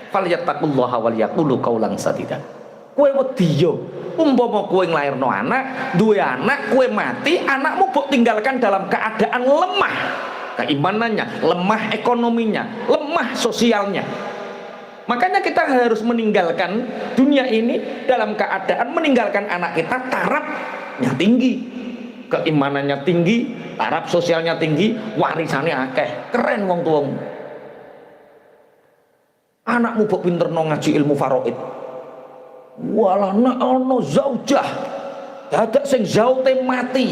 falyattaqullaha wal yaqulu qaulan sadida. Kowe wedi yo, umpama kowe nglairno anak, duwe anak, kowe mati, anakmu mbok tinggalkan dalam keadaan lemah keimanannya, lemah ekonominya, lemah sosialnya. Makanya kita harus meninggalkan dunia ini dalam keadaan meninggalkan anak kita tarafnya tinggi, keimanannya tinggi, taraf sosialnya tinggi, warisannya akeh, keren wong tuamu. Anakmu mbok pinterno ngaji ilmu faraid, walah nek ana zaujah dadak sing zaute mati,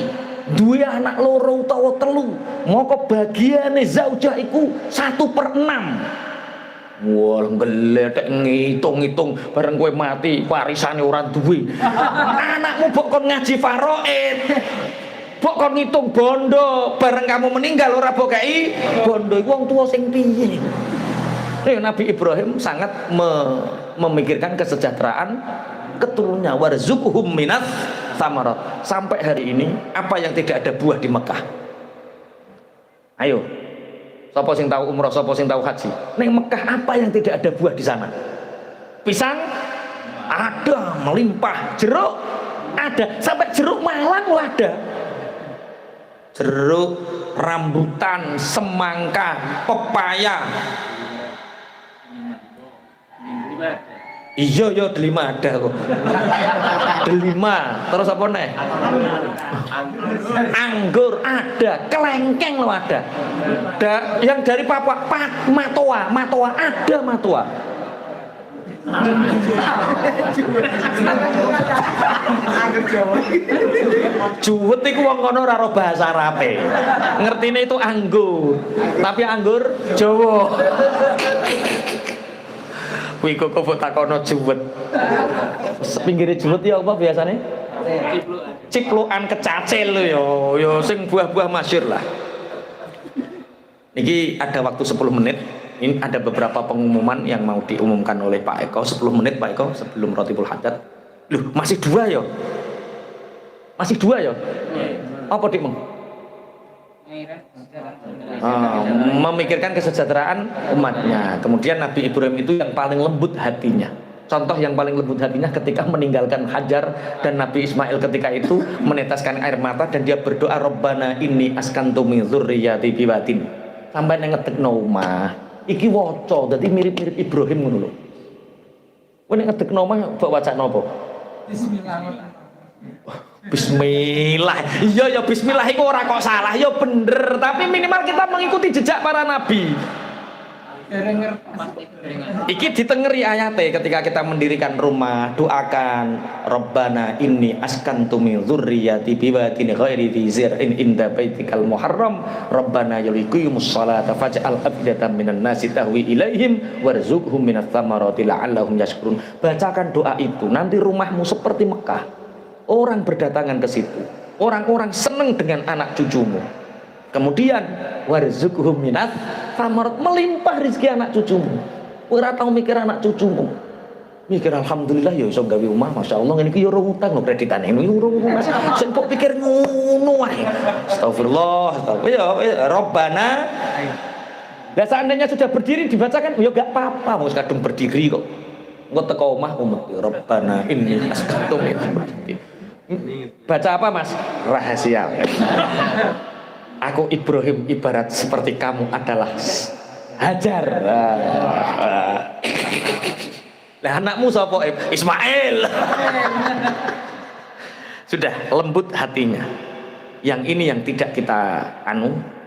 duwe anak loro utawa telu, moko bagiane zaujah iku 1/6. Wah, ngeletek ngitung-ngitung bareng kowe mati warisane ora duwe. Anakmu mbok kon ngaji faraid, mbok kon ngitung bondo bareng kamu meninggal ora mbok kei bondo, iku wong tuwa sing piye? Nabi Ibrahim sangat memikirkan kesejahteraan keturunannya. Warzuqhum minas samarat. Sampai hari ini apa yang tidak ada buah di Mekah? Ayo, sapa sing tahu umroh, sapa sing tahu haji? Ning Mekah apa yang tidak ada buah di sana? Pisang ada, melimpah. Jeruk ada, sampai jeruk Malang ada. Jeruk, rambutan, semangka, pepaya. Iya yo delima ada kok. Delima, terus apa nih? Anggur ada, kelengkeng lo ada. Yang dari Papua, matoa ada matoa. Juwet iku wong kono ora ro bahasa Arabe. Ngertine itu anggur, tapi anggur Jawa. Kuwi kok takono juwet. Pinggire juwet ya apa biasanya? Ciplukan kecacil lho ya sing buah-buah masyhur lah. Niki ada waktu 10 menit. Ini ada beberapa pengumuman yang mau diumumkan oleh Pak Eko. 10 menit Pak Eko sebelum Rotibul Haddad. Loh, masih 2 ya? Masih 2 ya? Apa dik mong? Memikirkan kesejahteraan umatnya. Kemudian Nabi Ibrahim itu yang paling lembut hatinya. Contoh yang paling lembut hatinya ketika meninggalkan Hajar dan Nabi Ismail ketika itu meneteskan air mata dan dia berdoa, Rabbana inni askantu min dzurriyyati biwadin. Sampai ngetekno omah. Iki waca dadi mirip-mirip Ibrahim ngono lho. Kowe nek ngetekno omah mbok wacana apa? Bismillah. Iya ya bismillah iku ora kok salah, ya bener, tapi minimal kita mengikuti jejak para nabi. Iki ditengeri ayate ketika kita mendirikan rumah, doakan Rabbana inni askantu min dzurriyyati biwadin ghairi dzi zar'in inda baitikal muharram Rabbana yuqimus sholata faj'al afidatan minan nasi tahwi ilaihim warzuqhum minats thamarati la'allahum yashkurun. Bacakan doa itu, nanti rumahmu seperti Mekah. Orang berdatangan ke situ, orang-orang senang dengan anak cucumu. Kemudian warzuqhum minat samarat, melimpah rezeki anak cucumu. Ora tau mikir anak cucumu. Mikir alhamdulillah ya iso gawe omah, masyaallah ngene iki ya ora utang lho kreditane. Ini urung Mas. Sing kok pikir ngono wae. Astagfirullah, ya Rabbana. Lah seandainya sudah berdiri dibacakan ya enggak apa-apa, wis kadung berdiri kok. Engko teko omah umet ya Rabbana inni asqatu min berdiri. Baca apa Mas? Rahasia. Aku Ibrahim ibarat seperti kamu adalah Hajar. Nah anakmu sapa? Ismail. Sudah lembut hatinya. Yang ini yang tidak kita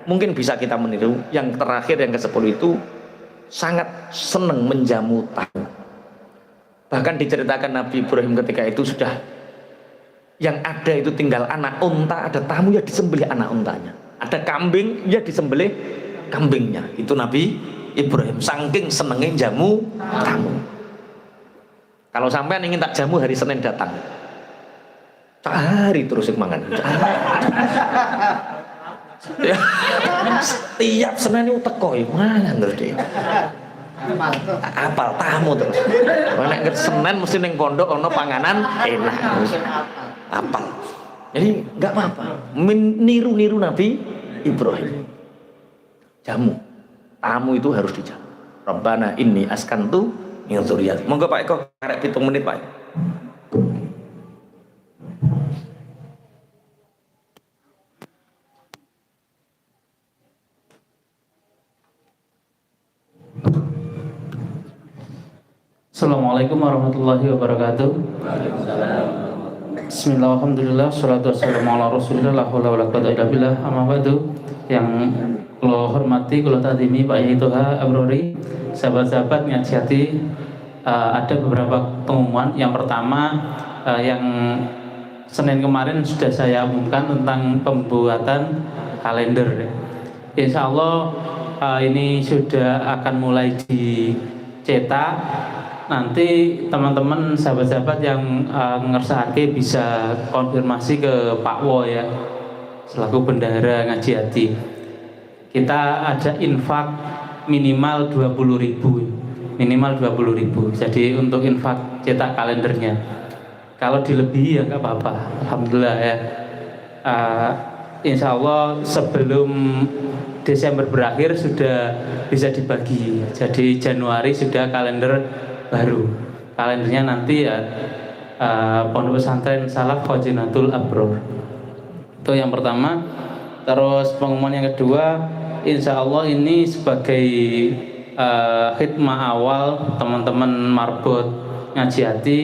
mungkin bisa kita meniru. Yang terakhir yang ke-10 itu sangat senang menjamu tamu. Bahkan diceritakan Nabi Ibrahim ketika itu sudah yang ada itu tinggal anak unta, ada tamu ya disembelih anak untanya. Ada kambing ya disembelih kambingnya. Itu Nabi Ibrahim saking senengnya jamu tamu. Kalau sampean ingin tak jamu hari Senin datang, cari terus mangan. Ya, setiap Senin itu teko mangan terus dia. Apal tamu terus. Nek Senin mesti ning pondok ono panganan enak. Apal. Jadi enggak apa-apa. Niru-niru Nabi Ibrahim. Jamu. Tamu itu harus dijamu. Rabbana inni askantu min dzurriyyati. Monggo Pak Eko arek 7 menit Pak. Assalamualaikum warahmatullahi wabarakatuh. Bismillah, alhamdulillah, salatu wassalamu ala rasulillah, la haula wala quwwata illa billah, amma ba'du. Yang kula hormati, kula takdimi Pak Yai Toha Abrori, sahabat-sahabat ngaji hati, ada beberapa pengumuman. Yang pertama, yang Senin kemarin sudah saya umumkan tentang pembuatan kalender. Insya Allah ini sudah akan mulai dicetak. Nanti teman-teman sahabat-sahabat yang ngersake bisa konfirmasi ke Pak Wo ya, selaku bendahara ngaji hati. Kita ada infak minimal 20.000, minimal 20.000. Jadi untuk infak cetak kalendernya. Kalau dilebihi ya nggak apa-apa, alhamdulillah ya. Insya Allah sebelum Desember berakhir sudah bisa dibagi. Jadi Januari sudah kalender baru. Kalendernya nanti ya Pondok Pesantren Salaf Khazinatul Abror. Itu yang pertama. Terus pengumuman yang kedua, insya Allah ini sebagai khidmah awal teman-teman marbot ngaji hati,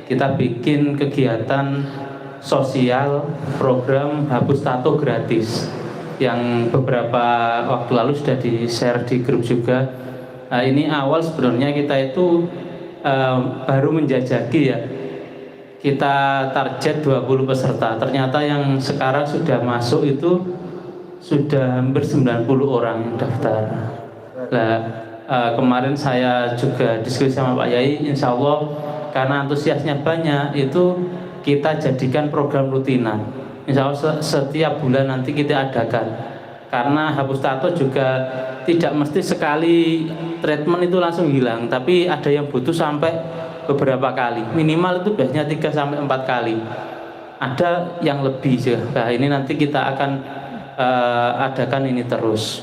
kita bikin kegiatan sosial program hapus tato gratis yang beberapa waktu lalu sudah di-share di grup juga. Ini awal sebenarnya kita itu baru menjajaki ya. Kita target 20 peserta. Ternyata yang sekarang sudah masuk itu sudah hampir 90 orang yang daftar. Nah, kemarin saya juga diskusi sama Pak Yai, insya Allah karena antusiasnya banyak, itu kita jadikan program rutinan. Insya Allah setiap bulan nanti kita adakan. Karena hapus tato juga tidak mesti sekali treatment itu langsung hilang, tapi ada yang butuh sampai beberapa kali. Minimal itu biasanya 3-4 kali. Ada yang lebih sih. Nah, ini nanti kita akan adakan ini terus.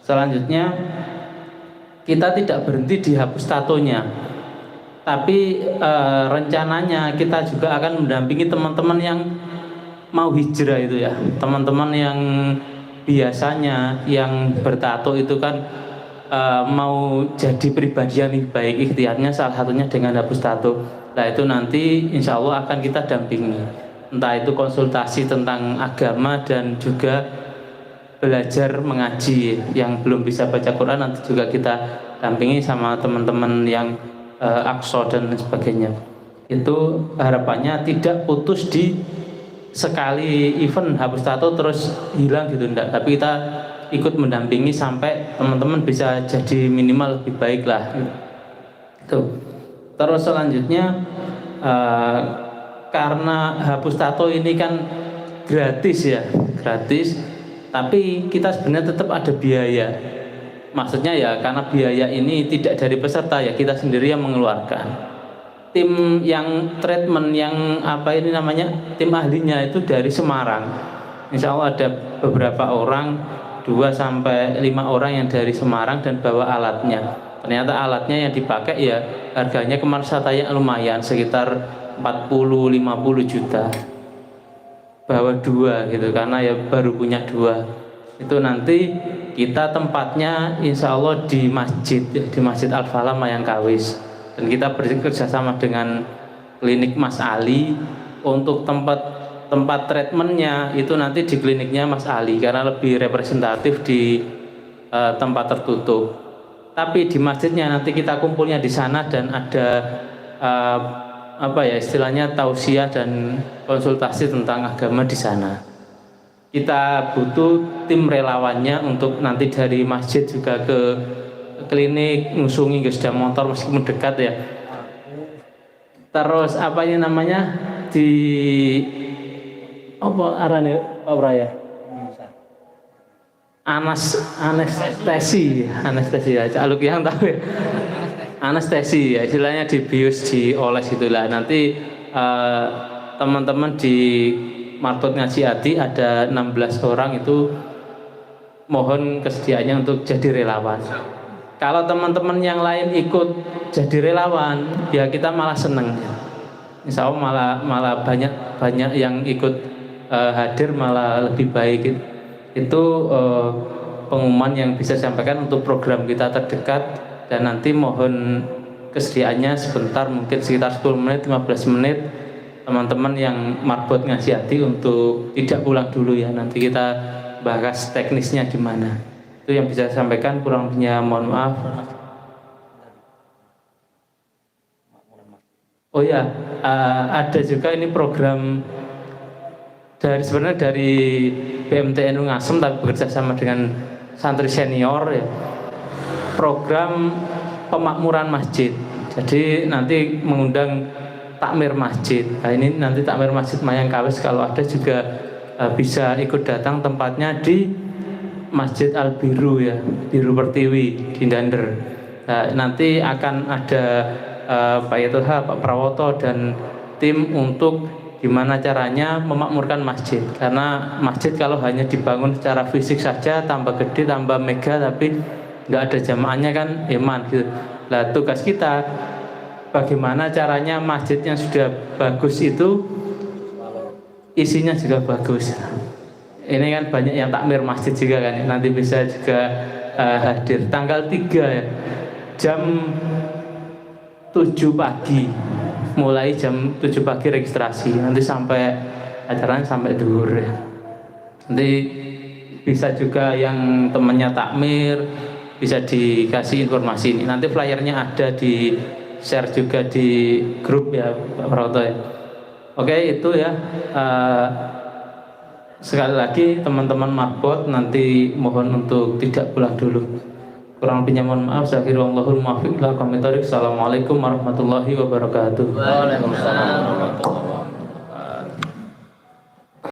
Selanjutnya kita tidak berhenti di hapus tatonya, tapi rencananya kita juga akan mendampingi teman-teman yang mau hijrah itu ya, teman-teman yang biasanya yang bertato itu kan mau jadi pribadi yang lebih baik, ikhtiarnya salah satunya dengan hapus tato. Nah itu nanti insya Allah akan kita dampingi, entah itu konsultasi tentang agama dan juga belajar mengaji. Yang belum bisa baca Quran nanti juga kita dampingi sama teman-teman yang Aqsa dan sebagainya. Itu harapannya tidak putus di sekali event hapus tato terus hilang gitu, enggak, tapi kita ikut mendampingi sampai teman-teman bisa jadi minimal lebih baik lah gitu. Terus selanjutnya karena hapus tato ini kan gratis ya, gratis, tapi kita sebenarnya tetap ada biaya. Maksudnya ya karena biaya ini tidak dari peserta, ya kita sendiri yang mengeluarkan. Tim yang treatment yang apa ini namanya, tim ahlinya itu dari Semarang. Insya Allah ada beberapa orang, 2 sampai 5 orang yang dari Semarang dan bawa alatnya. Ternyata alatnya yang dipakai ya harganya kemarin saya tanya lumayan, sekitar 40-50 juta. Bawa 2 gitu, karena ya baru punya 2. Itu nanti kita tempatnya insya Allah di Masjid Al-Falah Mayangkawis, dan kita bekerja sama dengan klinik Mas Ali untuk tempat treatmentnya itu nanti di kliniknya Mas Ali karena lebih representatif di tempat tertutup. Tapi di masjidnya nanti kita kumpulnya di sana dan ada apa ya istilahnya tausiah dan konsultasi tentang agama di sana. Kita butuh tim relawannya untuk nanti dari masjid juga ke klinik ngusungi ke sepeda motor meskipun dekat ya. Terus apa ini namanya di apa arane Pak Braya? Anestesi ya, Cak yang tahu ya. Anestesi ya, istilahnya dibius, dioles itulah. Nanti teman-teman di Martot Ngaji Adi ada 16 orang itu mohon kesediaannya untuk jadi relawan. Kalau teman-teman yang lain ikut jadi relawan, ya kita malah seneng. Insya Allah malah banyak yang ikut hadir, malah lebih baik. Itu pengumuman yang bisa sampaikan untuk program kita terdekat, dan nanti mohon kesediaannya sebentar, mungkin sekitar 10 menit 15 menit teman-teman yang marbot Ngaji Hati untuk tidak pulang dulu ya, nanti kita bahas teknisnya gimana. Itu yang bisa saya sampaikan, kurang lebihnya mohon maaf. Oh ya, ada juga ini program sebenarnya dari BMTNU Ngasem tapi bekerja sama dengan santri senior ya. Program pemakmuran masjid. Jadi nanti mengundang takmir masjid. Nah ini nanti takmir masjid Mayangkawis kalau ada juga bisa ikut datang, tempatnya di Masjid Al Biru ya, Biru Pertiwi di Dander. Nah, nanti akan ada Pak Yatoha, Pak Prawoto dan tim untuk gimana caranya memakmurkan masjid, karena masjid kalau hanya dibangun secara fisik saja tambah gede tambah mega tapi nggak ada jamaahnya kan eman gitu. Nah tugas kita bagaimana caranya masjid yang sudah bagus itu isinya juga bagus. Ini kan banyak yang takmir masjid juga kan, nanti bisa juga hadir tanggal 3 ya, jam 7 pagi, mulai jam 7 pagi registrasi, nanti sampai acaranya sampai duhur ya. Nanti bisa juga yang temannya takmir bisa dikasih informasi ini. Nanti flyernya ada di share juga di grup ya Pak Prawoto ya. Oke itu ya. Sekali lagi teman-teman marbot nanti mohon untuk tidak pulang dulu. Kurang lebihnya mohon maaf. Akhirul muwaffiq. Assalamualaikum warahmatullahi wabarakatuh. Waalaikumsalam warahmatullahi wabarakatuh.